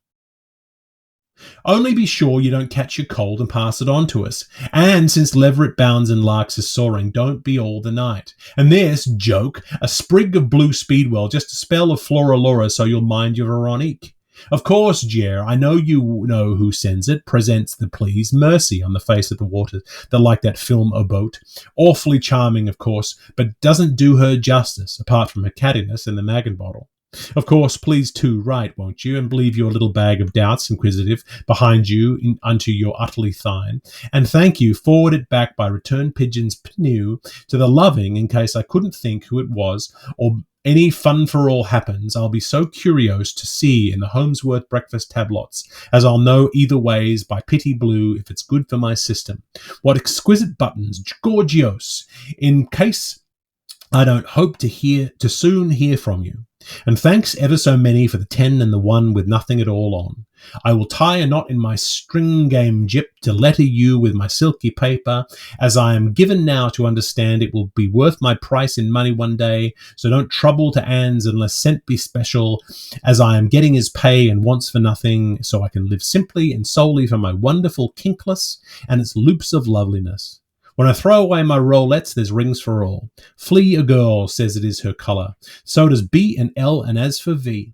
Only be sure you don't catch your cold and pass it on to us. And since Leveret bounds and larks is soaring, don't be all the night. And this, joke, a sprig of blue speedwell, just a spell of Flora Laura so you'll mind your Veronique. Of course, Jer, I know you know who sends it, presents the please, Mercy on the face of the waters, that like that film A Boat. Awfully charming, of course, but doesn't do her justice, apart from her cattiness in the Magan bottle. Of course, please too write, won't you, and leave your little bag of doubts, inquisitive, behind you unto your utterly thine. And thank you, forward it back by return pigeons pnew to the loving, in case I couldn't think who it was, or any fun for all happens, I'll be so curious to see in the Holmesworth breakfast tablots, as I'll know either ways by pity blue if it's good for my system. What exquisite buttons, gorgios, in case I don't hope to soon hear from you. And thanks ever so many for the 10 and the 1 with nothing at all on. I will tie a knot in my string game jip to letter you with my silky paper, as I am given now to understand it will be worth my price in money one day, so don't trouble to ands unless sent be special, as I am getting his pay and wants for nothing, so I can live simply and solely for my wonderful kinkless and its loops of loveliness. When I throw away my Rolettes, there's rings for all. Flea a girl says it is her colour. So does B and L, and as for V.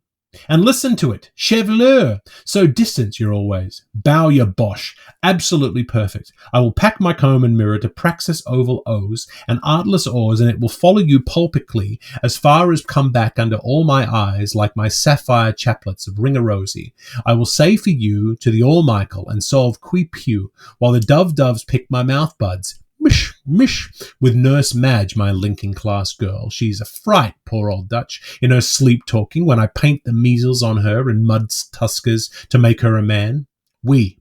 And listen to it. Chevelure. So distant you're always. Bow your bosh. Absolutely perfect. I will pack my comb and mirror to praxis oval O's and artless oars, and it will follow you pulpically as far as come back under all my eyes like my sapphire chaplets of Ringarosie. I will say for you to the All-Michael and solve qui pew, while the doves pick my mouth buds. Mish, mish, with Nurse Madge, my linking class girl. She's a fright, poor old Dutch, in her sleep talking when I paint the measles on her in mud tuskers to make her a man. We.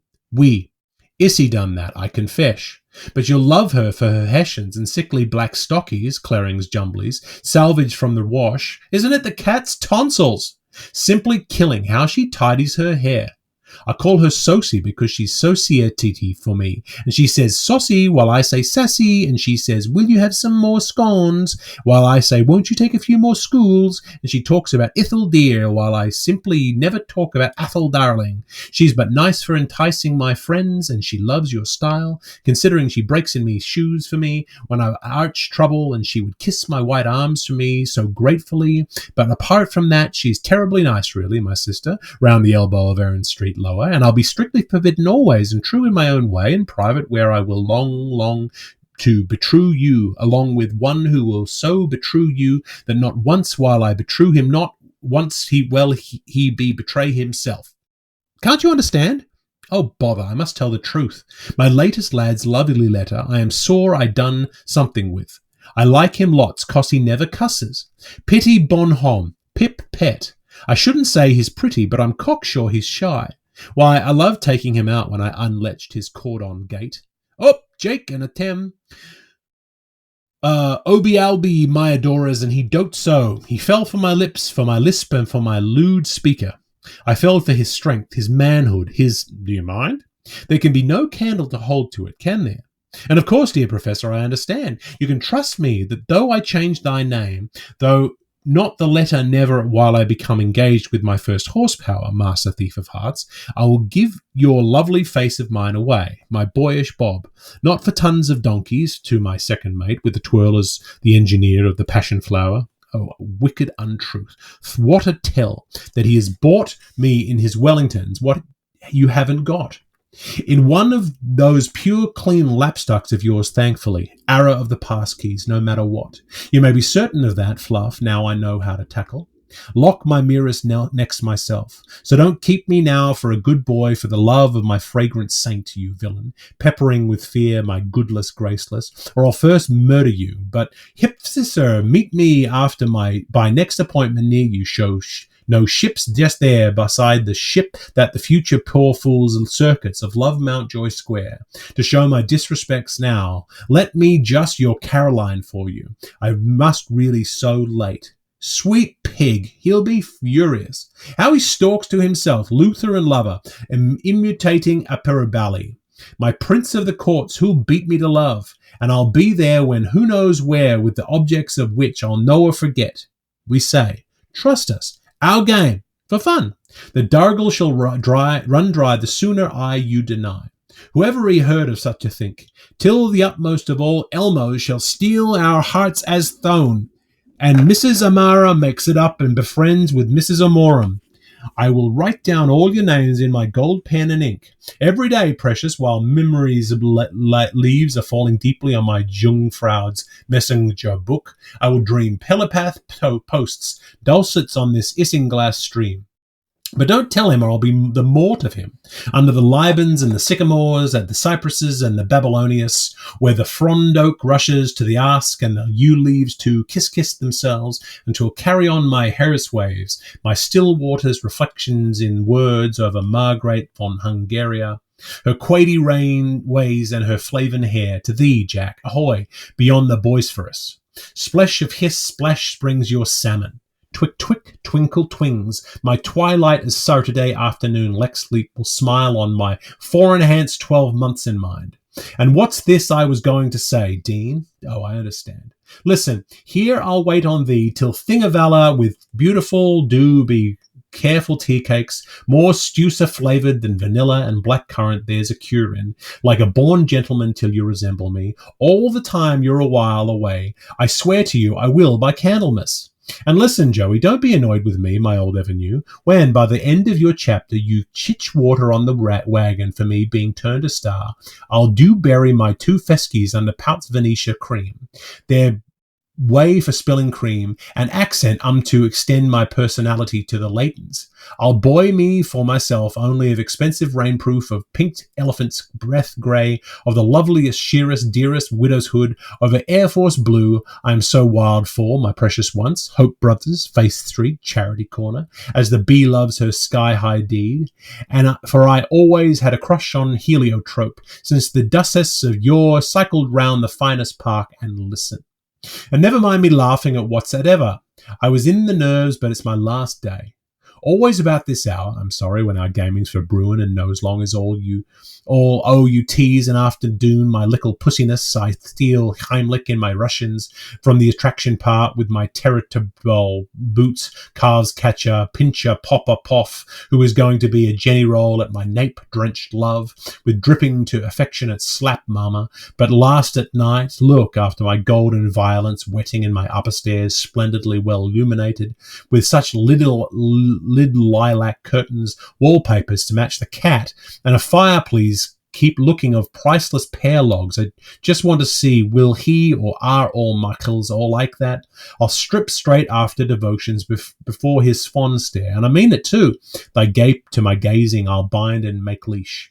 Issy done that, I confess. But you'll love her for her hessians and sickly black stockies, Claring's jumblies, salvaged from the wash. Isn't it the cat's tonsils? Simply killing how she tidies her hair. I call her Sosie because she's society for me, and she says saucy while I say sassy, and she says, will you have some more scones, while I say, won't you take a few more schools, and she talks about Ithel dear, while I simply never talk about Athel darling. She's but nice for enticing my friends, and she loves your style, considering she breaks in me shoes for me when I arch trouble, and she would kiss my white arms for me so gratefully, but apart from that, she's terribly nice really, my sister, round the elbow of Erin Street lower, and I'll be strictly forbidden always and true in my own way, in private where I will long to betrew you, along with one who will so betrew you that not once while I betrew him not, once he be betray himself. Can't you understand? Oh, bother, I must tell the truth. My latest lad's lovely letter I am sore I done something with. I like him lots, 'cause he never cusses. Pity bon homme, pip pet. I shouldn't say he's pretty, but I'm cocksure he's shy. Why, I loved taking him out when I unlatched his cordon gate. Oh, Jake and a Tem. Obi albi my adoras, and he dote so. He fell for my lips, for my lisp, and for my lewd speaker. I fell for his strength, his manhood, his... Do you mind? There can be no candle to hold to it, can there? And of course, dear Professor, I understand. You can trust me that though I changed thy name, though not the letter never while I become engaged with my first horsepower, Master Thief of Hearts, I will give your lovely face of mine away, my boyish Bob, not for tons of donkeys, to my second mate with the twirlers, the engineer of the Passion Flower. Oh, wicked untruth. What a tell that he has bought me in his Wellingtons what you haven't got. In one of those pure, clean lapstocks of yours, thankfully, arrow of the passkeys, no matter what. You may be certain of that, Fluff, now I know how to tackle. Lock my mirrors next myself. So don't keep me now for a good boy for the love of my fragrant saint, you villain, peppering with fear my goodless graceless, or I'll first murder you. But hip, sir, meet me after by next appointment near you, show no ships just there beside the ship that the future poor fools circuits of Love Mountjoy Square. To show my disrespects now, let me just your Caroline for you. I must really so late. Sweet pig, he'll be furious. How he stalks to himself, Luther and lover, immutating a parabali. My prince of the courts, who'll beat me to love, and I'll be there when who knows where, with the objects of which I'll know or forget. We say, trust us, our game, for fun. The dargle shall run dry the sooner I you deny. Whoever he heard of such a think, till the utmost of all Elmos shall steal our hearts as thone. And Mrs. Amara makes it up and befriends with Mrs. Amorum. I will write down all your names in my gold pen and ink. Every day, precious, while memories of leaves are falling deeply on my Jungfrau's messenger book, I will dream telepath posts, dulcets on this isinglass stream. But don't tell him or I'll be the mort of him, under the Libans and the sycamores, at the cypresses and the Babylonius, where the frond oak rushes to the ask and the yew leaves to kiss themselves, and to carry on my Harris waves, my still waters reflections in words over Margaret von Hungaria, her quady rain ways and her flaven hair, to thee, Jack, ahoy, beyond the Bosphorus. Splash of hiss, splash springs your salmon. Twick, twick, twinkle, twings. My twilight is Saturday afternoon. Lex Leap will smile on my 4-enhanced 12 months in mind. And what's this I was going to say, Dean? Oh, I understand. Listen, here I'll wait on thee till Thingavalla with beautiful do be careful tea cakes, more stewser flavoured than vanilla and blackcurrant there's a cure in, like a born gentleman till you resemble me. All the time you're a while away, I swear to you I will by Candlemas. And listen, Joey, don't be annoyed with me, my old Avenue, when by the end of your chapter you chitch water on the wagon for me being turned a star. I'll do bury my 2 feskies under Pout's Venetia cream. They're way for spilling cream, and accent to extend my personality to the Laytons. I'll buoy me for myself only of expensive rainproof, of pink elephant's breath grey, of the loveliest, sheerest, dearest widow's hood, of an Air Force blue I am so wild for, my precious once, Hope Brothers, Faith Street, Charity Corner, as the bee loves her sky-high deed, and for I always had a crush on heliotrope, since the Duchess of yore cycled round the finest park and listened. And never mind me laughing at what's at ever. I was in the nerves, but it's my last day. Always about this hour, I'm sorry, when our gaming's for Bruin and nose long is all you tease and afternoon my little pussiness, I steal Heimlich in my Russians from the attraction part with my terrible boots, calves catcher, pincher, popper poff, who is going to be a Jenny roll at my nape-drenched love, with dripping to affectionate slap mama, but last at night, look, after my golden violence wetting in my upper stairs, splendidly well illuminated, with such little lilac curtains, wallpapers to match the cat, and a fire, please keep looking of priceless pear logs. I just want to see, will he or are all muckles all like that? I'll strip straight after devotions before his fond stare, and I mean it too. Thy gape to my gazing I'll bind and make leash,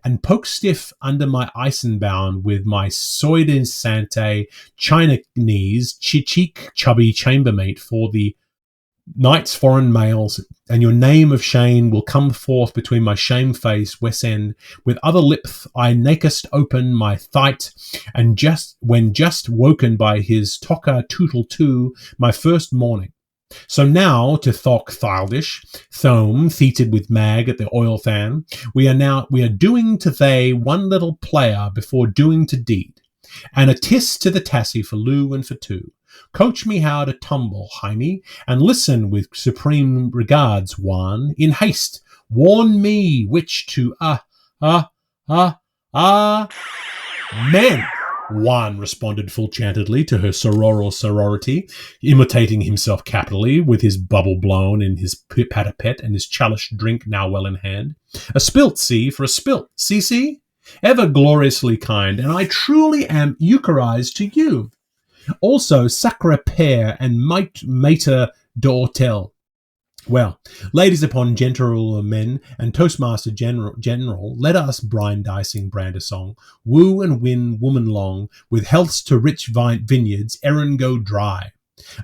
and poke stiff under my eisenbound with my soide sante china knees, cheek chubby chambermaid for the night's foreign mails, and your name of Shane will come forth between my shame-face West End, with other lips I nakest open my thite, and just woken by his tocker tootle too, my first morning. So now to Thok Thildish, Thome, theated with Mag at the oil fan, we are doing to they one little player before doing to deed, and a tis to the tassie for Lou and for two. Coach me how to tumble, Jaime, and listen with supreme regards, Juan. In haste, warn me which to men. Juan responded full-chantedly to her sororal sorority, imitating himself capitally with his bubble blown in his pat-a-pet and his chalice drink now well in hand. A spilt, see, for a spilt, see, ever gloriously kind, and I truly am eucharized to you. Also, sacre pere and mater d'hôtel. Well, ladies upon gentlemen and Toastmaster General, let us brine dicing brand a song, woo and win woman long, with healths to rich vineyards, erin go dry.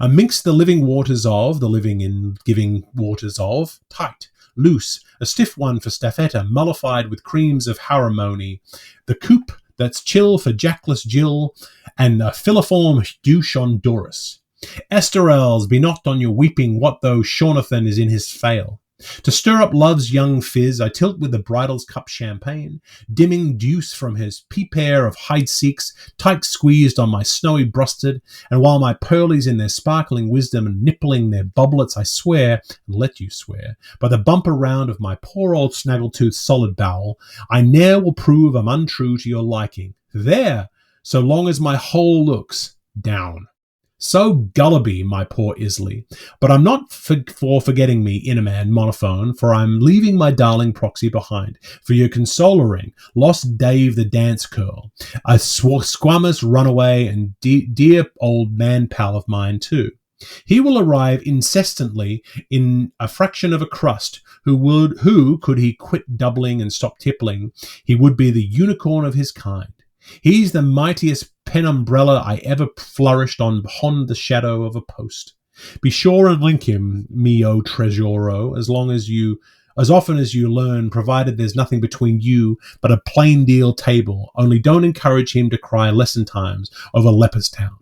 Mix the living waters of, the living and giving waters of, tight, loose, a stiff one for staffetta, mollified with creams of harmony, the coupe that's chill for jackless Jill, and a filiform douche on Doris. Esterels, be not on your weeping what though Shaunathan is in his fail. To stir up love's young fizz, I tilt with the bridal's cup champagne, dimming deuce from his peep-air of hide-seeks, tight squeezed on my snowy brusted, and while my pearlies in their sparkling wisdom and nippling their bubblets, I swear, and let you swear, by the bumper round of my poor old snaggletooth solid bowel, I ne'er will prove I'm untrue to your liking. There, so long as my hole looks down. So gulliby, my poor Isley, but I'm not for forgetting me, inner man, monophone, for I'm leaving my darling proxy behind, for your consolaring, lost Dave the dance curl, a squamous runaway and dear old man pal of mine too. He will arrive incessantly in a fraction of a crust, who, could he quit doubling and stop tippling, he would be the unicorn of his kind. He's the mightiest penumbrella I ever flourished on beyond the shadow of a post. Be sure and link him, mio treasuro, as often as you learn, provided there's nothing between you but a plain deal table. Only don't encourage him to cry lesson times over Leopardstown.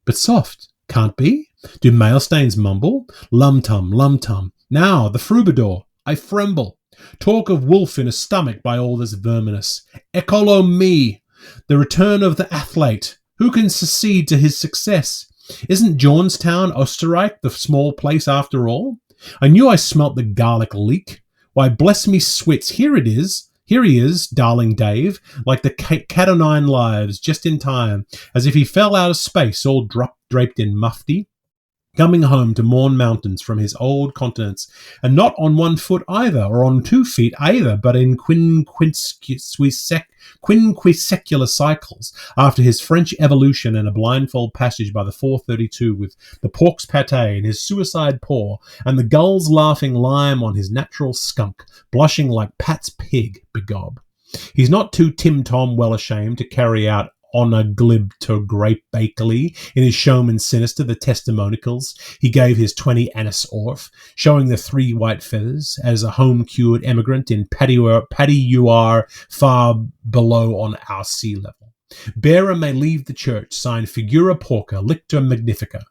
But soft, can't be? Do mailstains mumble? Lum-tum, lum-tum. Now, the frubador, I fremble. Talk of wolf in a stomach by all this verminous. Ecolo me! The return of the athlete. Who can succeed to his success? Isn't Jaunstown, Österreich, the small place after all? I knew I smelt the garlic leak. Why, bless me swits, here it is. Here he is, darling Dave, like the cat o' nine lives, just in time, as if he fell out of space, all draped in mufti, coming home to Mourne Mountains from his old continents, and not on 1 foot either, or on 2 feet either, but in quinquisecular cycles, after his French evolution and a blindfold passage by the 432 with the pork's pate in his suicide paw, and the gull's laughing lime on his natural skunk, blushing like Pat's pig, begob. He's not too Tim-Tom well ashamed to carry out on a glib to grape bakeley in his showman sinister the testimonials he gave his 20 anise orf, showing the 3 white feathers as a home-cured emigrant in paddy you are far below on our sea level. Bearer may leave the church, signed figura porca, lictor magnifica.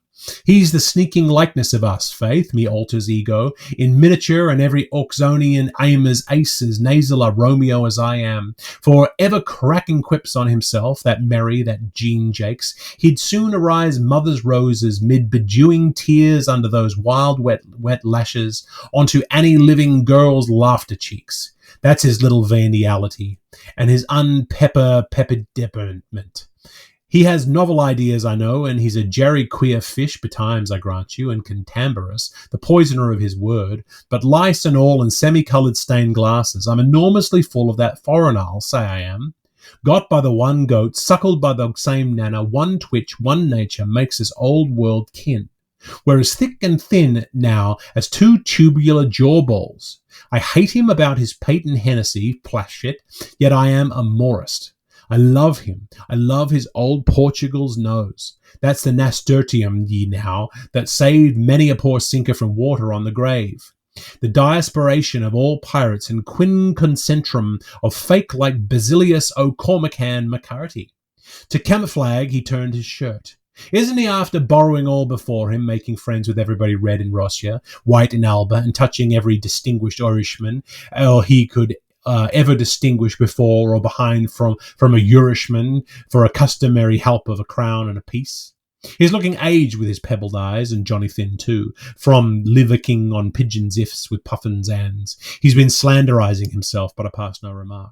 He's the sneaking likeness of us, faith, me alter's ego, in miniature, and every Oxonian aim as ace as nasal a Romeo as I am, for ever cracking quips on himself, that merry, that Jean Jakes, he'd soon arise mother's roses, mid bedewing tears under those wild wet lashes, onto any living girl's laughter cheeks. That's his little veniality, and his peppered deportment. He has novel ideas, I know, and he's a jerry queer fish betimes, I grant you, and cantankerous, the poisoner of his word, but lice and all and semi-coloured stained glasses, I'm enormously full of that foreigner, I'll say I am. Got by the one goat, suckled by the same nana, one twitch, one nature makes this old world kin. We're as thick and thin now as 2 tubular jawballs. I hate him about his Peyton Hennessy, plash it, yet I am a morist. I love him. I love his old Portugal's nose. That's the nasturtium ye now that saved many a poor sinker from water on the grave. The diasporation of all pirates and quinconcentrum of fake like Basilius O'Cormacan McCarthy. To camouflage he turned his shirt. Isn't he after borrowing all before him, making friends with everybody red in Russia, white in Alba, and touching every distinguished Irishman, or he could ever distinguish before or behind from a Irishman for a customary help of a crown and a piece? He's looking aged with his pebbled eyes, and Johnny Thin too, from livicking on pigeons' ifs with puffins' ands. He's been slanderizing himself, but I pass no remark.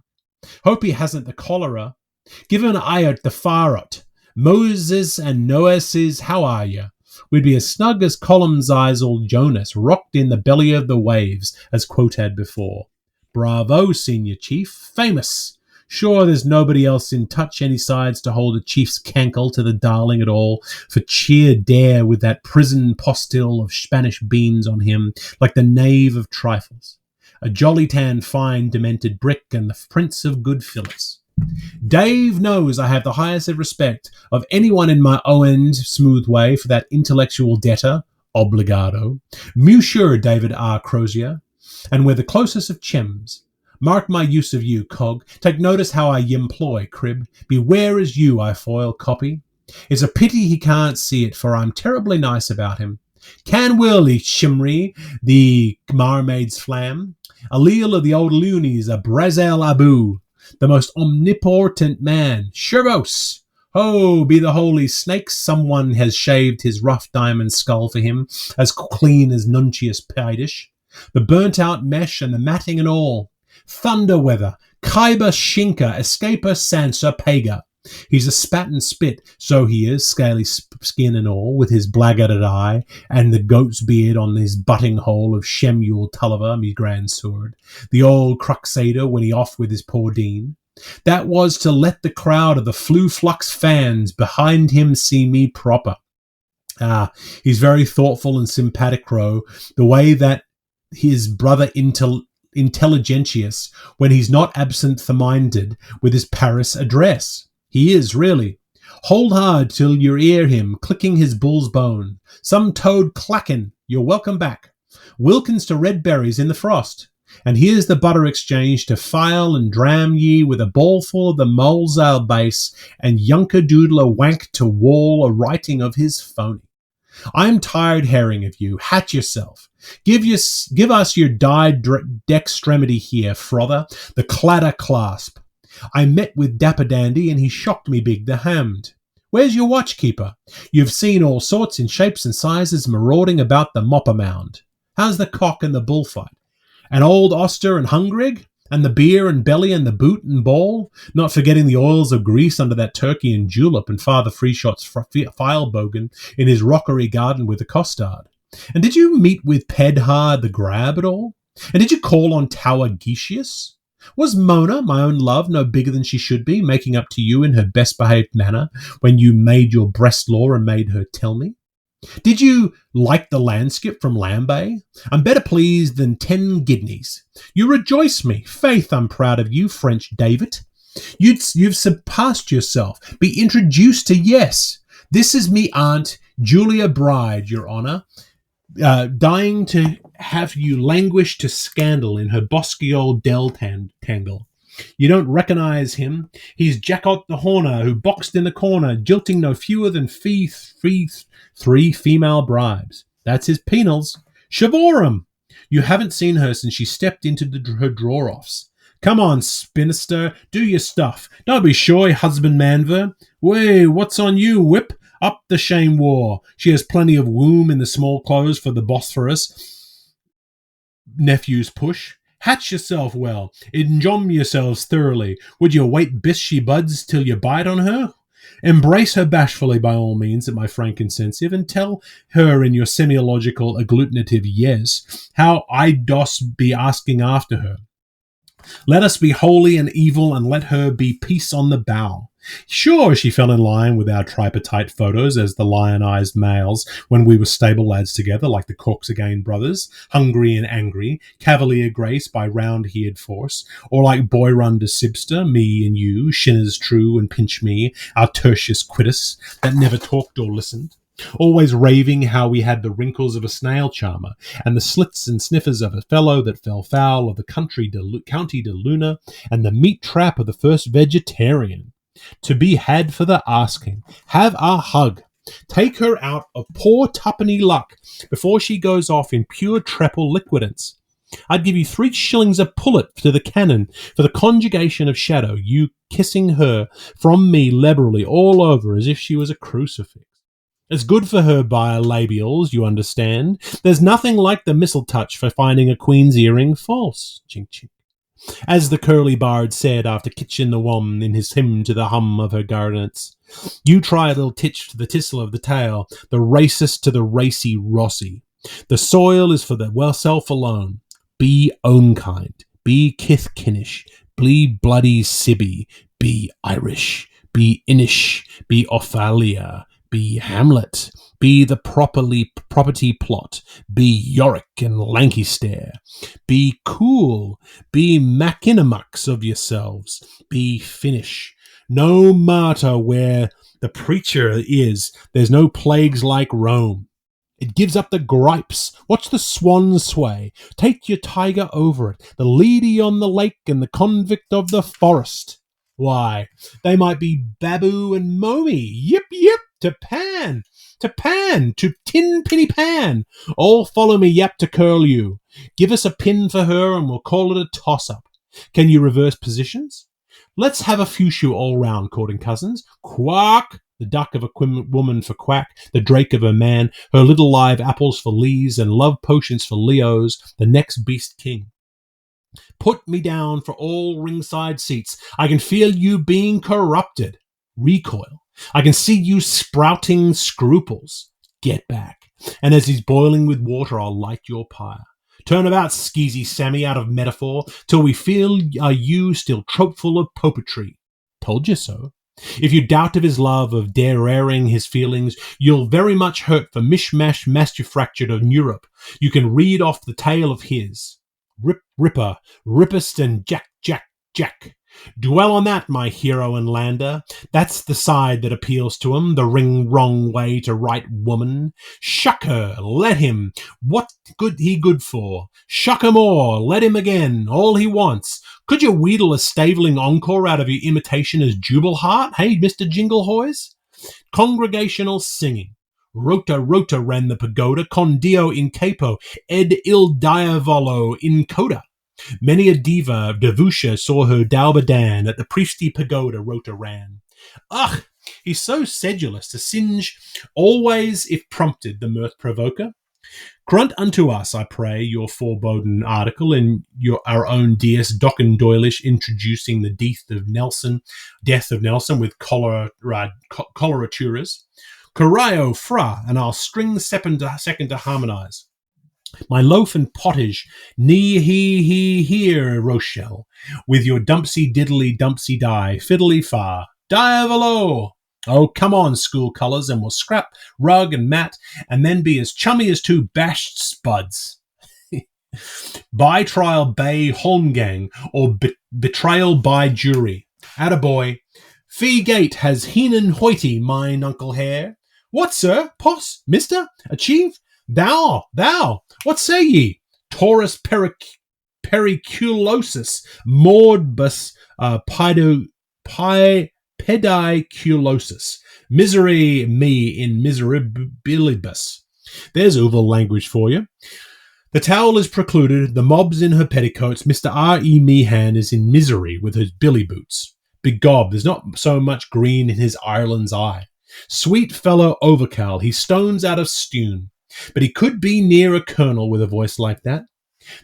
Hope he hasn't the cholera. Give an eye at the farot. Moses and Noesis, how are you? We'd be as snug as Column's eyes old Jonas, rocked in the belly of the waves, as Quote had before. Bravo, Senior Chief. Famous. Sure, there's nobody else in touch any sides to hold a chief's cankle to the darling at all, for cheer dare with that prison postil of Spanish beans on him, like the knave of trifles. A jolly tan fine demented brick and the prince of good Phyllis. Dave knows I have the highest of respect of anyone in my own smooth way for that intellectual debtor, obligado. Monsieur David R. Crozier, and we're the closest of chems. Mark my use of you, Cog. Take notice how I employ, Crib. Beware as you I foil copy. It's a pity he can't see it, for I'm terribly nice about him. Can Willie Shimry, the marmaid's flam, a leal of the old loonies, a Brazel Abu, the most omnipotent man, Shervos! Oh, be the holy snakes, someone has shaved his rough diamond skull for him, as clean as Nuncius Pidish. The burnt-out mesh and the matting and all. Thunder weather, Khyber Shinka, Escaper Sansa Pega. He's a spat and spit, so he is, scaly skin and all, with his blackguarded eye, and the goat's beard on his butting hole of Shemuel Tulliver, me grand sword, the old cruxader when he off with his poor Dean. That was to let the crowd of the flu-flux fans behind him see me proper. He's very thoughtful and sympathetic, Crow, the way that his brother Intelligentius, when he's not absent-minded with his Paris address. He is, really. Hold hard till you hear him clicking his bull's bone. Some toad clacking. You're welcome back. Wilkins to red berries in the frost. And here's the butter exchange to file and dram ye with a bowlful of the Molesale base and Yunker Doodler wank to wall a writing of his phony. I'm tired herring of you. Hat yourself. Give us your dyed dextremity here, Frother, the cladder clasp. I met with Dapper Dandy and he shocked me big the hammed. Where's your watchkeeper? You've seen all sorts in shapes and sizes marauding about the mopper mound. How's the cock and the bullfight? And old Oster and Hungrig? And the beer and belly and the boot and ball? Not forgetting the oils of grease under that turkey and julep and Father Freeshot's filebogan in his rockery garden with the costard. And did you meet with Pedhar the Grab at all? And did you call on Tower Getius? Was Mona, my own love, no bigger than she should be, making up to you in her best-behaved manner when you made your breast law and made her tell me? Did you like the landscape from Lambay? I'm better pleased than 10 guineas. You rejoice me. Faith, I'm proud of you, French David. You've surpassed yourself. Be introduced to yes. This is me aunt, Julia Bride, your honour, dying to have you languish to scandal in her bosky old dell tangle. You don't recognise him. He's Jacot the Horner, who boxed in the corner, jilting no fewer than three female bribes. That's his penals. Shavorum! You haven't seen her since she stepped into her draw-offs. Come on, spinster, do your stuff. Don't be shy, husband-manver. Way, what's on you, whip? Up the shame war. She has plenty of womb in the small clothes for the Bosphorus. Nephew's push. Hatch yourself well. Enjom yourselves thoroughly. Would you wait bis she buds till you bite on her? Embrace her bashfully by all means at my frankincensive, and tell her in your semiological agglutinative yes how I dos be asking after her. Let us be holy and evil, and let her be peace on the bow. Sure, she fell in line with our tripartite photos as the lionized males when we were stable lads together, like the Corks Again brothers, hungry and angry, Cavalier Grace by round-heared force, or like Boy Run to Sibster, me and you, Shinners True and Pinch Me, our Tertius Quittus, that never talked or listened. Always raving how we had the wrinkles of a snail charmer and the slits and sniffers of a fellow that fell foul of the County de Luna and the meat trap of the first vegetarian. To be had for the asking. Have a hug. Take her out of poor tuppenny luck before she goes off in pure treble liquidance. I'd give you 3 shillings a pullet to the cannon for the conjugation of shadow, you kissing her from me liberally all over as if she was a crucifix. It's good for her bilabials, you understand. There's nothing like the mistletoe for finding a queen's earring false. Chink, chink. As the curly bard said after kitchen the wom in his hymn to the hum of her garnets. You try a little titch to the tissel of the tail, the racist to the racy Rossi. The soil is for the well self alone. Be own kind, be kith-kinnish, be bloody Sibby, be Irish, be Inish, be Ophalia, be Hamlet, be the property plot, be Yorick and Lancaster, be cool, be Mackinamux of yourselves, be Finnish. No matter where the preacher is, there's no plagues like Rome. It gives up the gripes. Watch the swan sway. Take your tiger over it. The leady on the lake and the convict of the forest. Why, they might be Babu and Momi. Yip, yip, to Pan, to Tin Pinny Pan. All follow me, yap, to curl you. Give us a pin for her and we'll call it a toss-up. Can you reverse positions? Let's have a fuchsia all round, courting cousins. Quack, the duck of a woman for Quack, the drake of a man, her little live apples for Lees, and love potions for Leos, the next beast king. Put me down for all ringside seats. I can feel you being corrupted. Recoil. I can see you sprouting scruples. Get back. And as he's boiling with water, I'll light your pyre. Turn about, skeezy Sammy, out of metaphor, till we feel you still tropeful of popetry. Told you so. If you doubt of his love, of daring his feelings, you'll very much hurt for mishmash mastifractured of Europe. You can read off the tale of his. Ripper, Rippist, and Jack. Dwell on that, my hero and lander. That's the side that appeals to him, the wrong way to right woman. Shuck her, let him. What good he good for? Shuck her more, let him again, all he wants. Could you wheedle a stavling encore out of your imitation as Jubilheart, hey, Mr. Jinglehoys? Congregational singing. Rota ran the pagoda, con Dio in capo, ed il diavolo in coda. Many a diva, Devusha, saw her Dalbadan at the priesty pagoda, Rota ran. Ugh, he's so sedulous to singe, always if prompted, the mirth provoker. Grunt unto us, I pray, your foreboding article in our own DS Docken Doylish introducing the death of Nelson with coloraturas. Corayo fra, and I'll string the second to harmonise. My loaf and pottage, here, Rochelle, with your dumpsy diddly dumpsy die, fiddly far, diavolo. Oh, come on, school colours, and we'll scrap rug and mat, and then be as chummy as two bashed spuds. By trial bay Holmgang, or betrayal by jury. Attaboy. Fee gate has Heenan hoity, mine Uncle Hare. What, sir? Poss? Mister? Achieve? Thou, what say ye? Taurus periculosus, morbus pediculosus. Misery me in miserabilibus. There's oval language for you. The towel is precluded, the mob's in her petticoats, Mr. R.E. Meehan is in misery with his billy boots. Begob, there's not so much green in his Ireland's eye. Sweet fellow Overcal, he stones out of stune. But he could be near a colonel with a voice like that.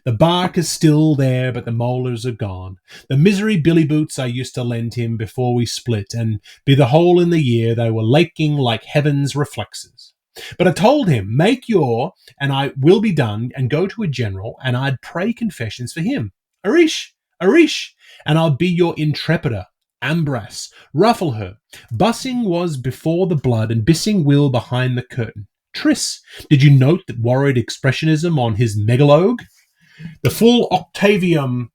The bark is still there, but the molars are gone. The misery billy boots I used to lend him before we split, and be the whole in the year they were laking like heaven's reflexes. But I told him, make your, and I will be done, and go to a general, and I'd pray confessions for him. Arish, and I'll be your intrepider. Ambras, ruffle her. Bussing was before the blood, and bissing will behind the curtain. Tris, did you note that worried expressionism on his megalogue? The full octavium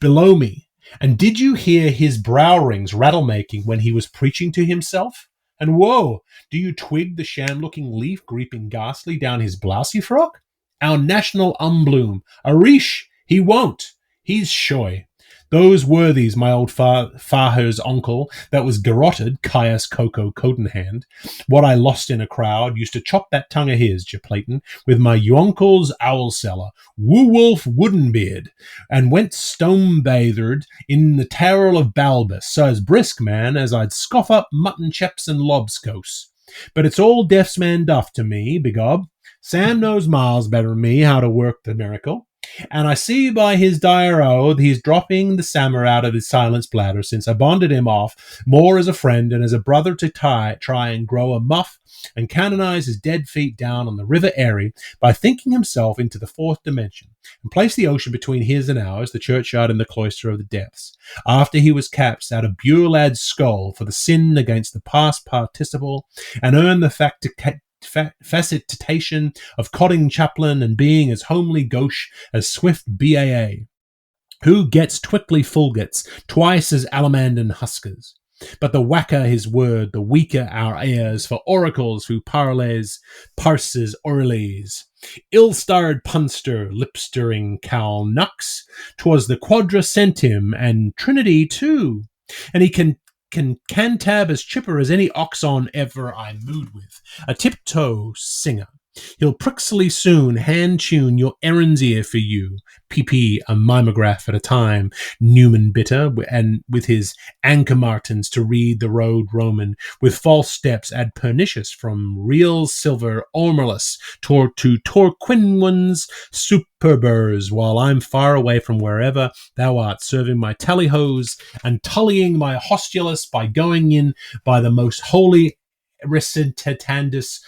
below me. And did you hear his brow rings rattle-making when he was preaching to himself? And whoa, do you twig the sham-looking leaf creeping ghastly down his blousey frock? Our national umbloom. Arish, he won't. He's shoy. Those worthies, my old Faher's uncle, that was garroted, Caius Coco Codenhand, what I lost in a crowd, used to chop that tongue of his, Jeplayton, with my uncle's owl cellar, Woolwolf Woodenbeard, and went stone-bathered in the Tower of Balbus, so as brisk, man, as I'd scoff up mutton chops and lobscouse. But it's all deaf's man duff to me, begob. Sam knows miles better than me how to work the miracle. And I see by his dire oath he's dropping the stammer out of his silence bladder, since I bonded him off more as a friend and as a brother to try and grow a muff and canonize his dead feet down on the River Erie by thinking himself into the fourth dimension and place the ocean between his and ours, the churchyard and the cloister of the depths, after he was capped out of Buelad's skull for the sin against the past participle and earned the facilitation of codding chaplain and being as homely gauche as swift BAA, who gets twickly fulgets twice as Alamandan huskers. But the whacker his word, the weaker our ears, for oracles who parses orles. Ill-starred punster, lip-stirring Cal Nux, 'twas the quadracentim, and Trinity too. And he can cantab as chipper as any oxon ever I mooed with, a tiptoe singer. He'll prixily soon hand-tune your errand's ear for you, pp a mimeograph at a time, Newman bitter, and with his anchor martins to read the road Roman, with false steps add pernicious from real silver ormulus to Torquinwans superbers, while I'm far away from wherever thou art, serving my tally-hos and tullying my hostulus by going in by the most holy recitandus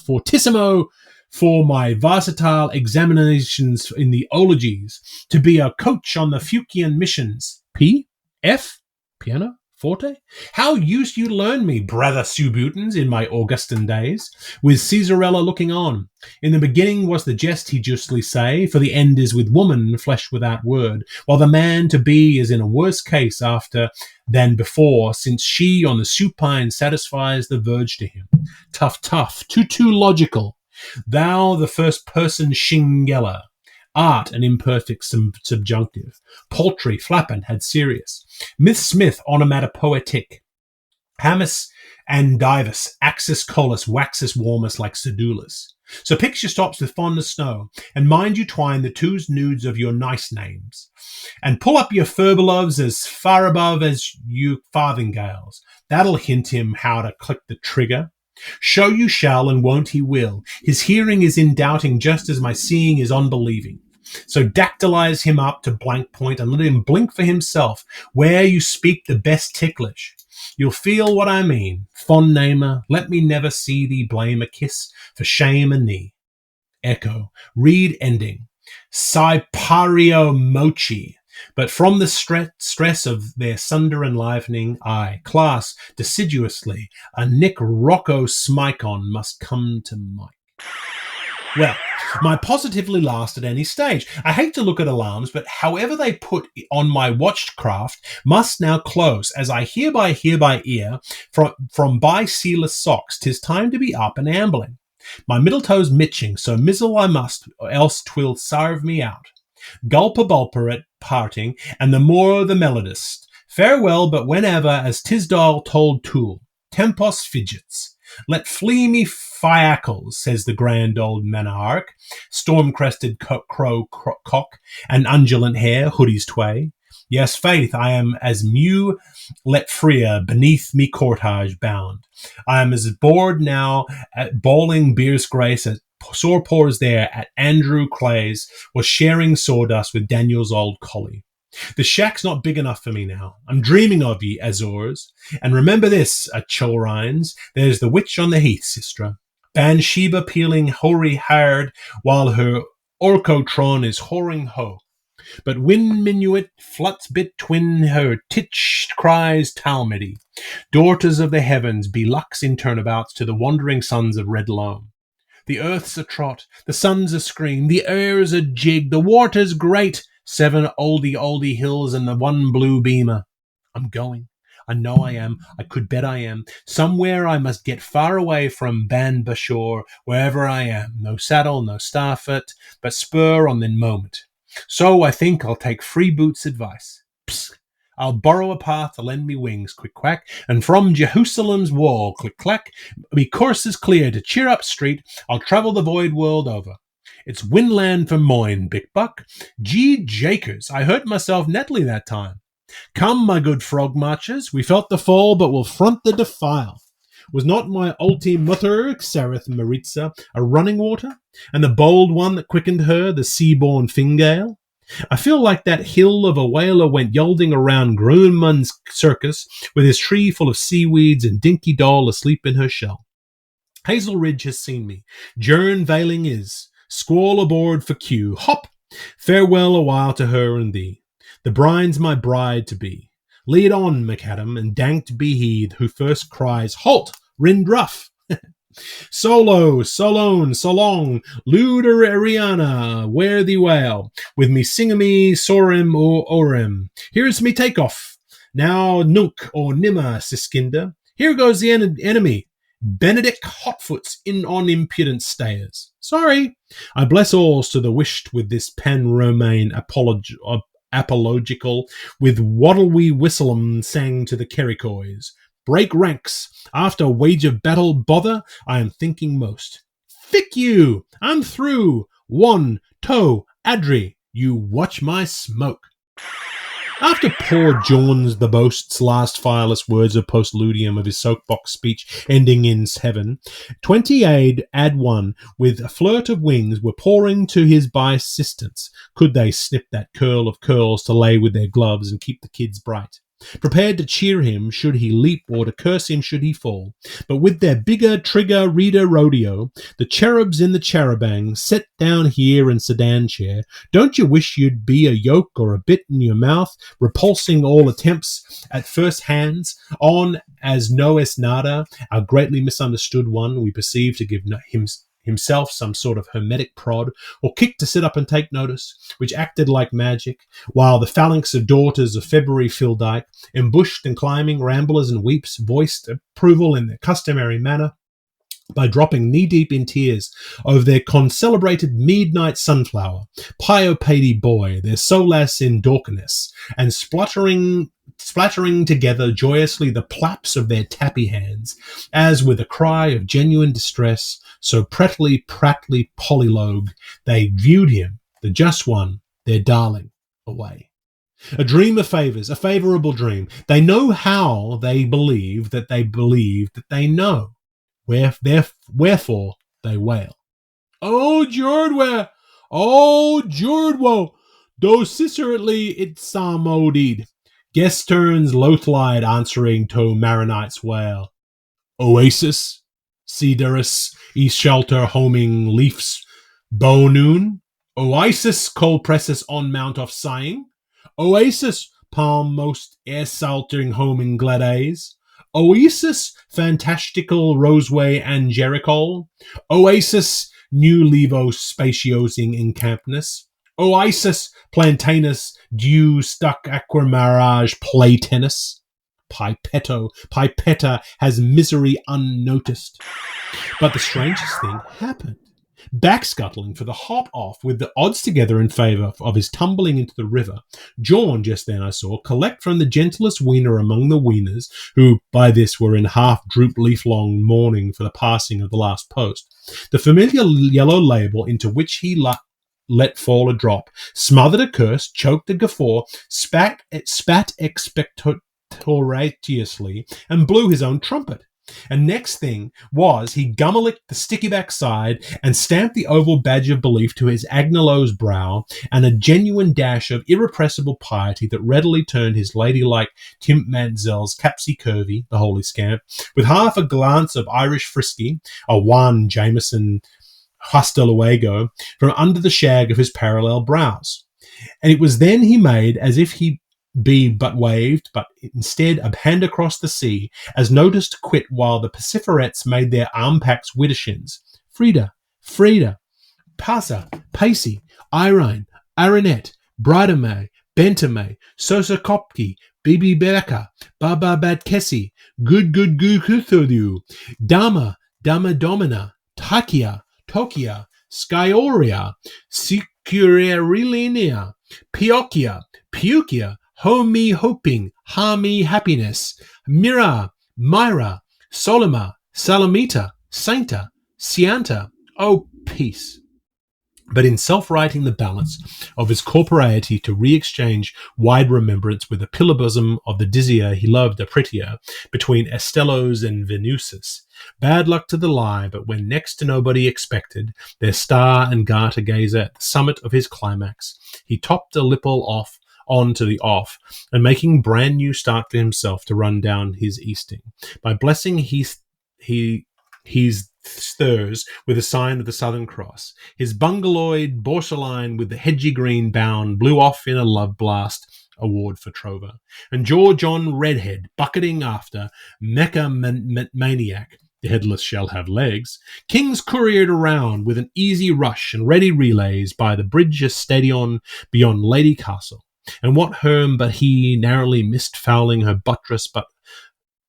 fortissimo for my versatile examinations in the ologies, to be a coach on the Fukian missions. P? F? Piano? Forte? How used you learn me, brother Subutans, in my Augustan days, with Caesarella looking on? In the beginning was the jest, he justly say, for the end is with woman, flesh without word, while the man to be is in a worse case after than before, since she on the supine satisfies the verge to him. Tough, too logical. Thou the first person Shingella, art an imperfect subjunctive. Paltry, flappant, had serious. Myth Smith, onomatopoetic. Hamus and divus, axis colus, waxus warmus like sedulus. So picture stops with fondness snow, and mind you twine the twos nudes of your nice names, and pull up your furbeloves as far above as you farthingales. That'll hint him how to click the trigger. Show you shall, and won't he will. His hearing is in doubting just as my seeing is unbelieving. So dactylize him up to blank point and let him blink for himself where you speak the best ticklish. You'll feel what I mean. Fond namer, let me never see thee blame a kiss for shame and knee. Echo, read ending. Sipario mochi. But from the stress of their sunder enlivening, I, class, deciduously, a Nick Rocco smicon must come to Mike. Well, my positively last at any stage. I hate to look at alarms, but however they put on my watchcraft must now close, as I hereby hear by ear from by sealess socks, 'tis time to be up and ambling. My middle toe's mitching, so mizzle I must, or else 'twill sarve me out. Gulpa-bulpa at parting, and the more the melodist. Farewell, but whenever, as Tisdall told Toole, tempos fidgets. Let flee me fiacles, says the grand old monarch, storm-crested crow cock, and undulant hair, hoodies tway. Yes, faith, I am as mew let freer beneath me cortage bound. I am as bored now at bowling beer's grace as sore pores there at Andrew Clay's was sharing sawdust with Daniel's old collie. The shack's not big enough for me now. I'm dreaming of ye, Azores. And remember this, Chilrines, there's the witch on the heath, sistra. Bathsheba peeling hoary hard, while her orchotron is whoring ho. But when minuet fluts between her titch cries Talmudi. Daughters of the heavens, be lux in turnabouts to the wandering sons of Red Loam. The earth's a trot, the sun's a scream, the air's a jig, the water's great, 7 oldie hills and the one blue beamer. I'm going. I know I am. I could bet I am. Somewhere I must get far away from Ban Bashor, wherever I am. No saddle, no starfoot, but spur on the moment. So I think I'll take Freeboot's advice. Psst. I'll borrow a path to lend me wings, quick quack, and from Jerusalem's wall, click clack, me course is clear to cheer up street. I'll travel the void world over. It's Winland for Moyne, Big Buck. Gee Jakers, I hurt myself netly that time. Come, my good frog marchers, we felt the fall, but we'll front the defile. Was not my ulti mutter, Xareth Maritza, a running water, and the bold one that quickened her, the sea-born Fingale? I feel like that hill of a whaler went yalding around Grumman's circus with his tree full of seaweeds and Dinky Doll asleep in her shell. Hazel Ridge has seen me. Jaun veiling is. Squall aboard for Q. Hop! Farewell a while to her and thee. The brine's my bride to be. Lead on, McAdam, and danked be he who first cries, Halt! Rindruff! Solo, Solone, Solong, Luder Ariana, wear thee well, with me singamy, sorem o orem. Here's me takeoff. Now Nunk or Nimmer, Siskinder. Here goes the enemy. Benedict Hotfoots in on impudent stayers. Sorry. I bless alls to the wished with this pan-Romaine apological, with waddle we whistlem sang to the Kerrycoys. Break ranks. After wage of battle bother, I am thinking most. Fick you! I'm through. One, toe, Adri, you watch my smoke. After poor Jaun's the boast's last fireless words of postludium of his soapbox speech ending in heaven, 28 add 1 with a flirt of wings were pouring to his by-assistance, could they snip that curl of curls to lay with their gloves and keep the kids bright. Prepared to cheer him should he leap or to curse him should he fall. But with their bigger trigger reader rodeo, the cherubs in the charabang set down here in sedan chair, don't you wish you'd be a yoke or a bit in your mouth, repulsing all attempts at first hands on as no es nada, our greatly misunderstood one we perceive to give himself some sort of hermetic prod, or kick to sit up and take notice, which acted like magic, while the phalanx of daughters of February Phildyke, embushed and climbing ramblers and weeps, voiced approval in their customary manner, by dropping knee-deep in tears over their concelebrated midnight sunflower, Piopady boy, their solas in Dorcanus, and splattering together joyously the plaps of their tappy hands, as with a cry of genuine distress, so prattly polylogue, they viewed him, the just one, their darling, away. A dream of favours, a favourable dream. They know how they believe that they know. Wherefore they wail. Oh, Jordwa! Oh, Jordwo! Do cicerately it samodied. Guest turns loath-lied answering to Maronite's wail. Oasis, Cedarus, East Shelter, homing leafs, bow noon. Oasis, cold presses on mount of sighing. Oasis, palm most air-saltering homing glades. Oasis, fantastical roseway angericol. Oasis, new levo spatiosing encampness. Oasis, plantanus, dew stuck aquamarage play tennis. Pipetta has misery unnoticed. But the strangest thing happened. Backscuttling for the hop off with the odds together in favour of his tumbling into the river, Jaun just then I saw collect from the gentlest weaner among the weaners, who by this were in half-droop leaf-long mourning for the passing of the last post, the familiar yellow label into which he let fall a drop, smothered a curse, choked a guffaw, spat expectoratiously, and blew his own trumpet. And next thing was he gummelicked the sticky backside and stamped the oval badge of belief to his Agnello's brow, and a genuine dash of irrepressible piety that readily turned his ladylike Tim Manzel's capsy curvy, the holy scamp, with half a glance of Irish frisky, a Juan Jameson hasta luego, from under the shag of his parallel brows. And it was then he made as if he be but waved, but instead a hand across the sea, as notice to quit while the Pacifirettes made their arm-packs widdershins. Frida, Pasa, Pacey, Irene, Aranette, Bridame, Bentame, Sosakopki, Bibi Becca, Baba Badkesi, Good Kuthodu, Dama Domina, Takia, Tokia, Skyoria, Sicurilinia, Piokia, Homi hoping, Hami happiness, Myra, Solima, Salamita, Sainta, Sianta, oh peace. but in self-righting the balance of his corporeity to re-exchange wide remembrance with the pillar bosom of the dizzier he loved a prettier, between Estellos and Venusus. Bad luck to the lie, but when next to nobody expected, their star and garter gazer at the summit of his climax, he topped a lipple off on to the off, and making brand new start for himself to run down his easting. By blessing his stirs with a sign of the Southern Cross. His bungaloid Borsaline with the hedgy green bound blew off in a love blast award for Trover. And Jaun Redhead, bucketing after Mecca Maniac, the headless shall have legs, Kings couriered around with an easy rush and ready relays by the bridge stadion beyond Lady Castle. And what Herm but he narrowly missed fouling her buttress but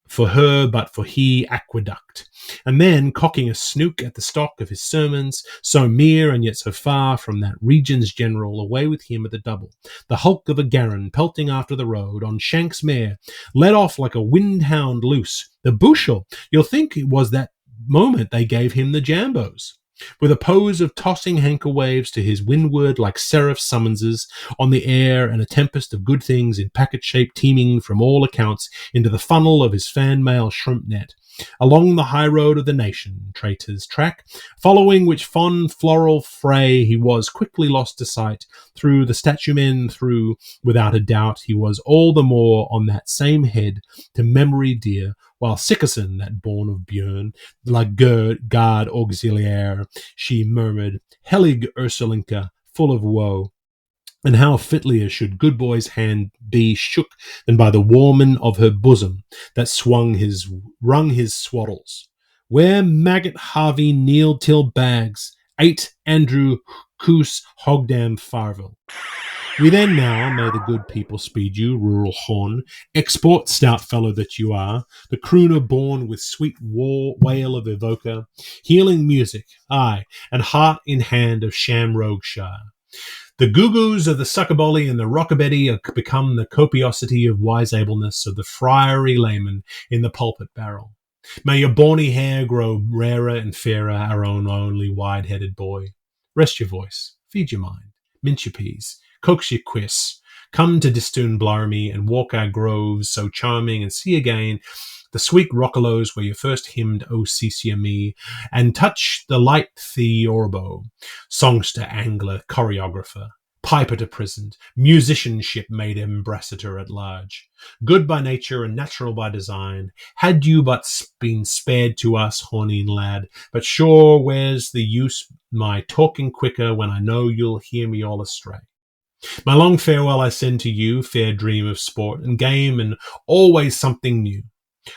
for he aqueduct, and then cocking a snook at the stock of his sermons, so mere and yet so far from that region's general, away with him at the double, the hulk of a Garin pelting after the road, on Shank's mare, led off like a wind-hound loose. The bushel, you'll think it was that moment they gave him the jambos. With a pose of tossing hanker waves to his windward like seraph summonses on the air, and a tempest of good things in packet shape teeming from all accounts into the funnel of his fan mail shrimp net, along the high road of the nation, traitor's track, following which fond floral fray he was quickly lost to sight, through the statue men through, without a doubt he was all the more on that same head to memory dear, while Sickerson, that born of Björn, like guard auxiliaire, she murmured, Helig Ursulinka, full of woe. And how fitlier should good boy's hand be shook than by the warming of her bosom that wrung his swaddles. Where maggot Harvey kneeled till bags, ate Andrew Coos Hogdam Farville. We then now, may the good people speed you, rural horn, export stout fellow that you are, the crooner born with sweet wail of evoker, healing music, aye, and heart in hand of Shamrogueshire. The goo-goos of the suckabolly and the rockabetty are become the copiosity of wise-ableness of the friary layman in the pulpit barrel. May your bawny hair grow rarer and fairer, our own only wide-headed boy. Rest your voice, feed your mind, mince your peas, coax your quiss, come to Distoon Blarmy and walk our groves so charming, and see again the sweet roccolos where you first hymned O Cecia Me, and touch the light theorbo, songster, angler, choreographer, piper to prison, musicianship made ambassador at large. Good by nature and natural by design, had you but been spared to us, horneen lad, but sure where's the use my talking quicker when I know you'll hear me all astray. My long farewell I send to you, fair dream of sport and game, and always something new.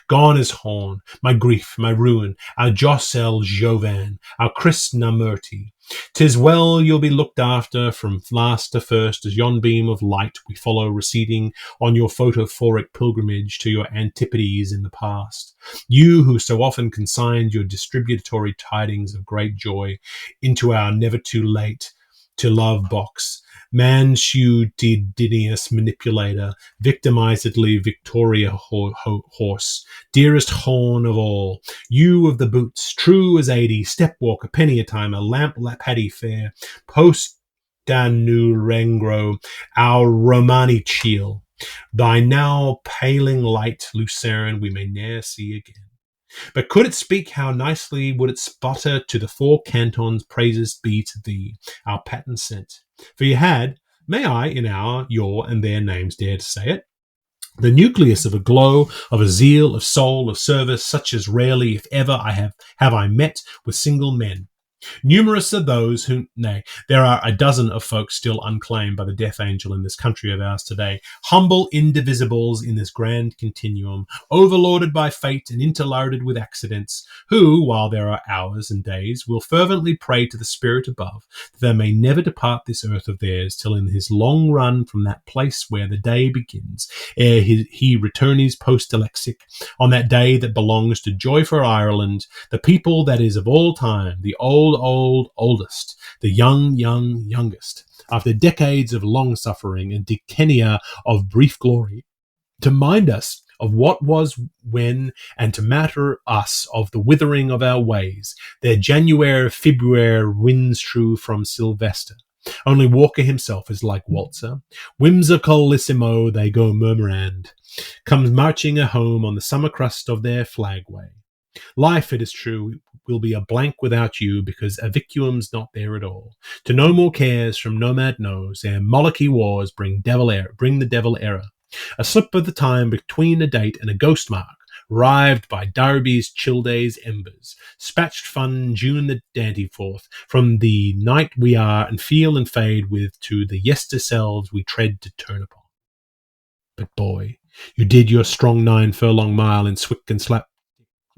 Gone is Horn, my grief, my ruin, our Josel Jovan, our Chris Namurti. 'Tis well you'll be looked after from last to first, as yon beam of light we follow receding on your photophoric pilgrimage to your antipodes in the past. You who so often consigned your distributory tidings of great joy into our never too late to love box, Mansuetudinious manipulator, victimizedly Victoria horse, dearest horn of all, you of the boots, true as 80, step walker, penny a time, a lamp paddy fair, post danu rengro, our Romani cheel, thy now paling light, Lucerne, we may ne'er see again. But could it speak, how nicely would it sputter to the four cantons praises be to thee, our patent saint. For you had, may I in our, your, and their names dare to say it, the nucleus of a glow, of a zeal, of soul, of service, such as rarely, if ever, have I met with single men. Numerous are those who, nay, there are a dozen of folks still unclaimed by the death angel in this country of ours today, humble indivisibles in this grand continuum, overlorded by fate and interlarded with accidents, who, while there are hours and days, will fervently pray to the spirit above, that they may never depart this earth of theirs, till in his long run from that place where the day begins, ere he return his post-alexic, on that day that belongs to joy for Ireland, the people that is of all time, the oldest, the youngest, after decades of long suffering and decennia of brief glory, to mind us of what was when, and to matter us of the withering of our ways. Their January, February winds true from Sylvester. Only Walker himself is like Waltzer. Whimsicalissimo they go murmurand, comes marching a home on the summer crust of their flagway. Life, it is true, will be a blank without you, because Avicuum's not there at all. To no more cares from nomad nose, and Molochy wars bring the devil error. A slip of the time between a date and a ghost mark, rived by Darby's chill day's embers, spatched fun June the Dantyforth, from the night we are and feel and fade with, to the yester selves we tread to turn upon. But boy, you did your strong 9 furlong mile in swick and slap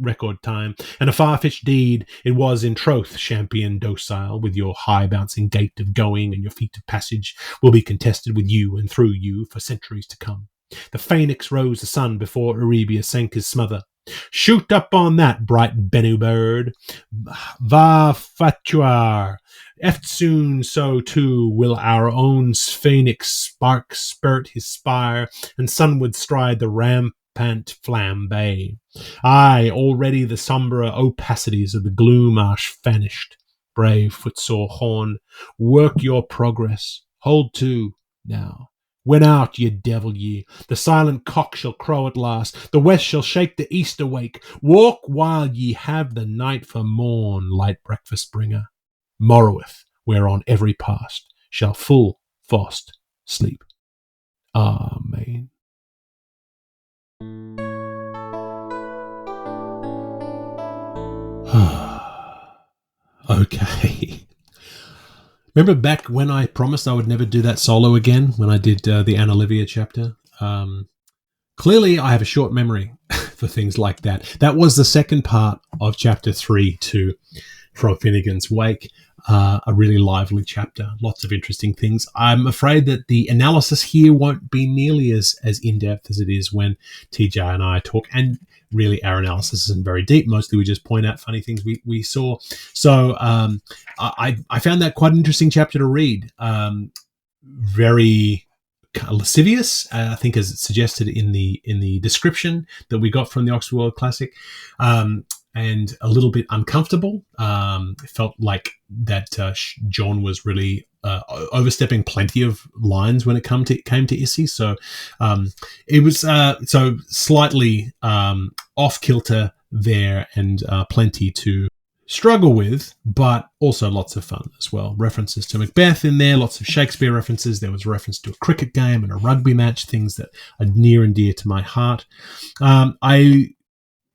record time, and a far-fetched deed it was in troth, champion docile, with your high-bouncing gait of going, and your feet of passage will be contested with you and through you for centuries to come. The phoenix rose the sun before Erebia sank his smother. Shoot up on that, bright Bennu bird. Va fatuar. Eftsoon so too will our own phoenix spark spurt his spire, and sunward stride the rampant flambe. Aye, already the sombre opacities of the gloom are vanished. Brave footsore horn, work your progress. Hold to, now. Win out, ye devil ye. The silent cock shall crow at last. The west shall shake the east awake. Walk while ye have the night for morn, light breakfast bringer. Morroweth, whereon every past shall full fast sleep. Amen. Okay. Remember back when I promised I would never do that solo again when I did the Anna Livia chapter? Clearly, I have a short memory for things like that. That was the second part of chapter 3 to From Finnegan's Wake. A really lively chapter. Lots of interesting things. I'm afraid that the analysis here won't be nearly as in-depth as it is when TJ and I talk. And really, our analysis isn't very deep. Mostly we just point out funny things we saw. So I found that quite an interesting chapter to read. Very lascivious, I think, as it's suggested in the description that we got from the Oxford World Classic. And a little bit uncomfortable. It felt like that Jaun was really overstepping plenty of lines when it came to Issy. So it was so slightly off kilter there, and plenty to struggle with, but also lots of fun as well. References to Macbeth in there, lots of Shakespeare references. There was a reference to a cricket game and a rugby match, things that are near and dear to my heart. I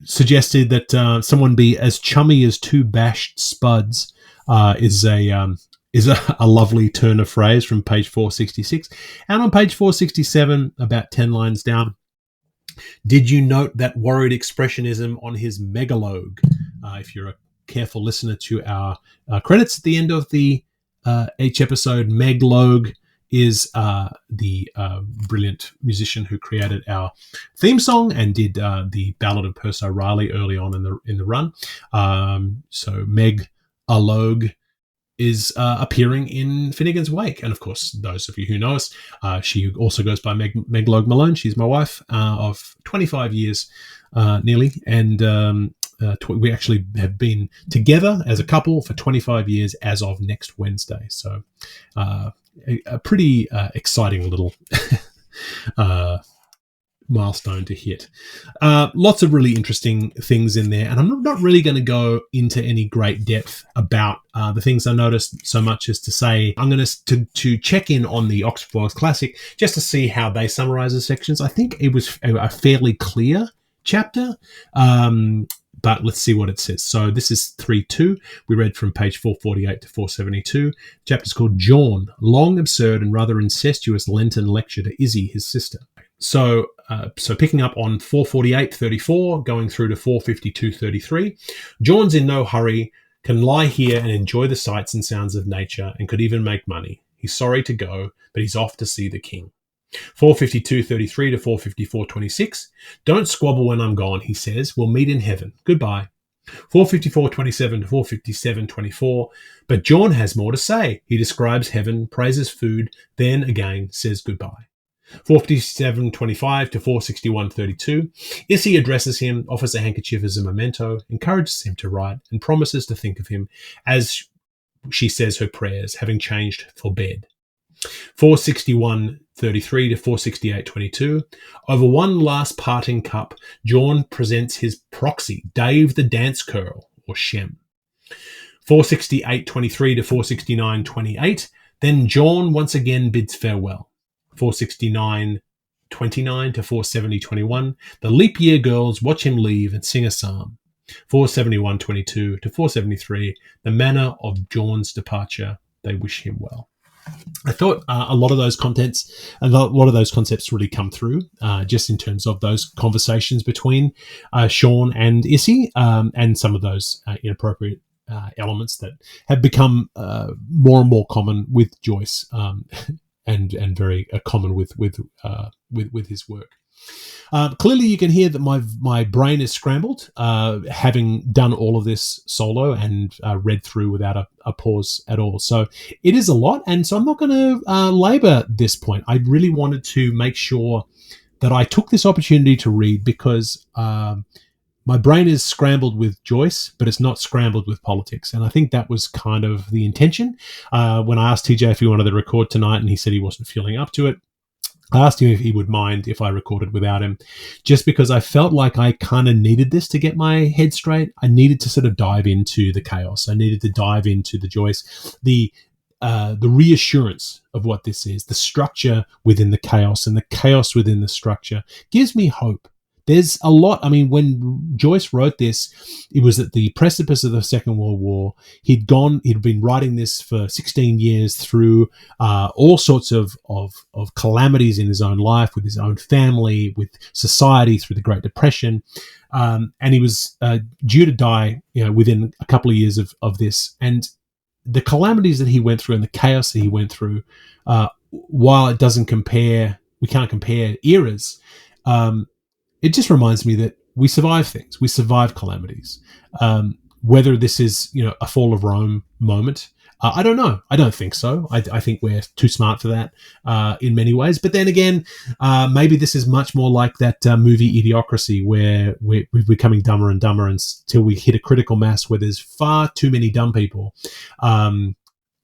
suggested that someone be as chummy as two bashed spuds is a lovely turn of phrase from page 466. And on page 467, about 10 lines down, did you note that worried expressionism on his megalogue? If you're a careful listener to our credits at the end of each episode, Meglogue is the brilliant musician who created our theme song and did the Ballad of Percy Riley early on in the run. So Meg Alogue is appearing in Finnegan's Wake. And of course, those of you who know us, she also goes by Meg Logue Malone. She's my wife of 25 years nearly. And we actually have been together as a couple for 25 years as of next Wednesday. So a pretty exciting little milestone to hit. Lots of really interesting things in there, and I'm not really going to go into any great depth about the things I noticed, so much as to say I'm going to check in on the Oxford World Classic just to see how they summarize the sections. I think it was a fairly clear chapter, but let's see what it says. So this is 3.2. We read from page 448 to 472. The chapter's called Jaun, long, absurd, and rather incestuous Lenten lecture to Issy, his sister. So picking up on 448.34, going through to 452.33, Jaun's in no hurry, can lie here and enjoy the sights and sounds of nature, and could even make money. He's sorry to go, but he's off to see the king. 452.33 to 454.26. Don't squabble when I'm gone, he says. We'll meet in heaven. Goodbye. 454.27 to 457.24. But Jaun has more to say. He describes heaven, praises food, then again says goodbye. 457.25 to 461.32. Issy addresses him, offers a handkerchief as a memento, encourages him to write, and promises to think of him as she says her prayers, having changed for bed. 461.33 to 468.22. Over one last parting cup, Jaun presents his proxy, Dave the Dance Curl, or Shem. 468.23 to 469.28. Then Jaun once again bids farewell. 469.29 to 470.21. The leap year girls watch him leave and sing a psalm. 471.22 to 473. The manner of Jaun's departure. They wish him well. I thought a lot of those concepts really come through just in terms of those conversations between Jaun and Issy, and some of those inappropriate elements that have become more and more common with Joyce, and very common with his work. Clearly, you can hear that my brain is scrambled, having done all of this solo and read through without a pause at all. So it is a lot, and so I'm not going to labour this point. I really wanted to make sure that I took this opportunity to read because my brain is scrambled with Joyce, but it's not scrambled with politics. And I think that was kind of the intention. When I asked TJ if he wanted to record tonight and he said he wasn't feeling up to it, I asked him if he would mind if I recorded without him, just because I felt like I kind of needed this to get my head straight. I needed to sort of dive into the chaos. I needed to dive into the Joyce, the reassurance of what this is, the structure within the chaos, and the chaos within the structure gives me hope. There's a lot. I mean, when Joyce wrote this, it was at the precipice of the Second World War. He'd been writing this for 16 years through all sorts of calamities in his own life, with his own family, with society, through the Great Depression. And he was due to die, within a couple of years of this. And the calamities that he went through and the chaos that he went through, while it doesn't compare, we can't compare eras, it just reminds me that we survive things. We survive calamities. Whether this is, a fall of Rome moment, I don't know. I don't think so. I think we're too smart for that in many ways. But then again, maybe this is much more like that movie Idiocracy, where we're becoming dumber and dumber until we hit a critical mass where there's far too many dumb people.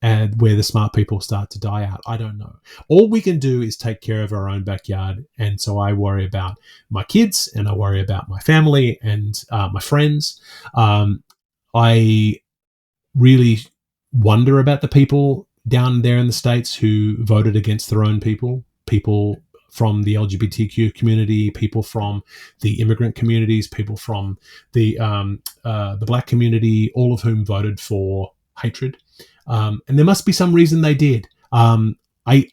And where the smart people start to die out. I don't know. All we can do is take care of our own backyard. And so I worry about my kids, and I worry about my family and my friends. I really wonder about the people down there in the States who voted against their own people from the LGBTQ community, people from the immigrant communities, people from the black community, all of whom voted for hatred. And there must be some reason they did. I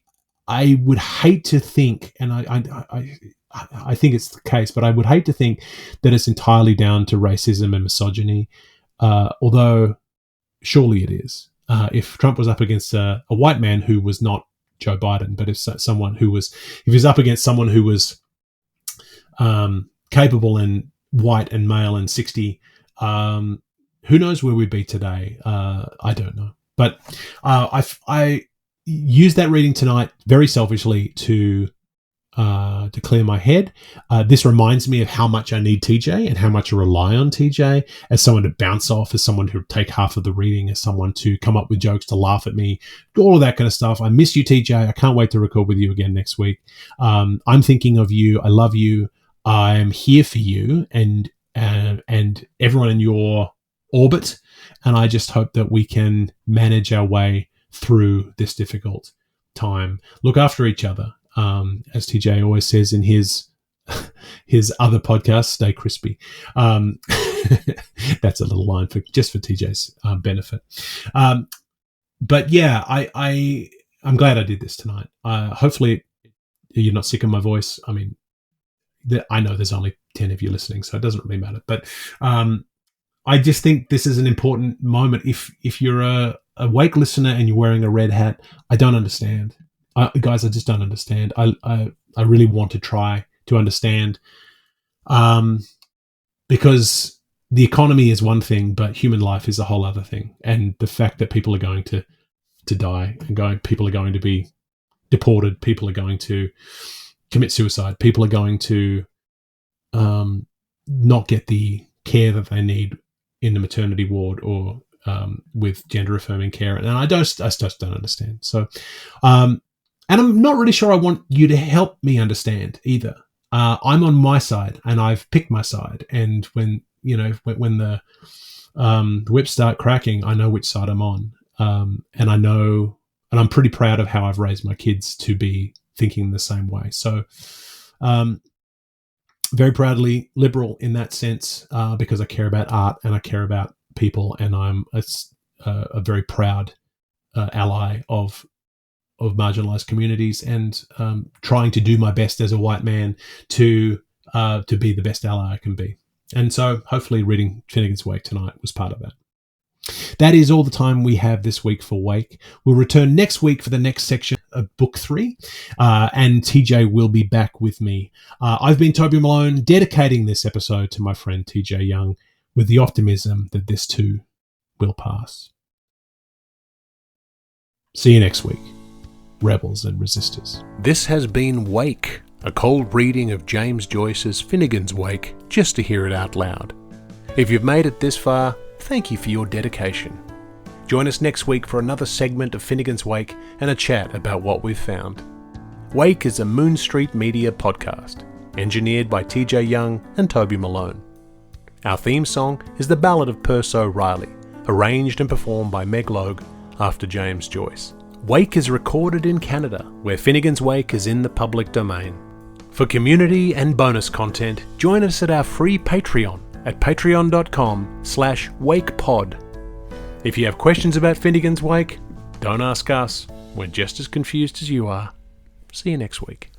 would hate to think, and I think it's the case, but I would hate to think that it's entirely down to racism and misogyny, although surely it is. If Trump was up against a white man who was not Joe Biden, but if he was up against someone who was capable and white and male and 60, who knows where we'd be today? I don't know. But I used that reading tonight very selfishly to clear my head. This reminds me of how much I need TJ and how much I rely on TJ as someone to bounce off, as someone who would take half of the reading, as someone to come up with jokes, to laugh at me, all of that kind of stuff. I miss you, TJ. I can't wait to record with you again next week. I'm thinking of you. I love you. I'm here for you and everyone in your orbit. And I just hope that we can manage our way through this difficult time. Look after each other. As TJ always says in his other podcast, stay crispy. That's a little line for TJ's benefit. But yeah, I'm glad I did this tonight. Hopefully you're not sick of my voice. I mean, I know there's only 10 of you listening, so it doesn't really matter. But I just think this is an important moment. If you're a awake listener and you're wearing a red hat, I don't understand. Guys, I just don't understand. I really want to try to understand, because the economy is one thing, but human life is a whole other thing. And the fact that people are going to die and people are going to be deported. People are going to commit suicide. People are going to not get the care that they need in the maternity ward or with gender affirming care. And I just don't understand. So, and I'm not really sure I want you to help me understand either. I'm on my side and I've picked my side. And when the whips start cracking, I know which side I'm on. And I know, and I'm pretty proud of how I've raised my kids to be thinking the same way. So, very proudly liberal in that sense, because I care about art and I care about people, and I'm a very proud ally of marginalized communities, and trying to do my best as a white man to be the best ally I can be. And so hopefully reading Finnegan's Wake tonight was part of that. That is all the time we have this week for Wake. We'll return next week for the next section of Book 3, and TJ will be back with me. I've been Toby Malone, dedicating this episode to my friend TJ Young, with the optimism that this too will pass. See you next week, rebels and resistors. This has been Wake, a cold reading of James Joyce's Finnegan's Wake, just to hear it out loud. If you've made it this far, thank you for your dedication. Join us next week for another segment of Finnegan's Wake and a chat about what we've found. Wake is a Moon Street Media podcast, engineered by TJ Young and Toby Malone. Our theme song is The Ballad of Perso Riley, arranged and performed by Meg Logue after James Joyce. Wake is recorded in Canada, where Finnegan's Wake is in the public domain. For community and bonus content, join us at our free Patreon at patreon.com/wakepod. If you have questions about Finnegan's Wake, don't ask us. We're just as confused as you are. See you next week.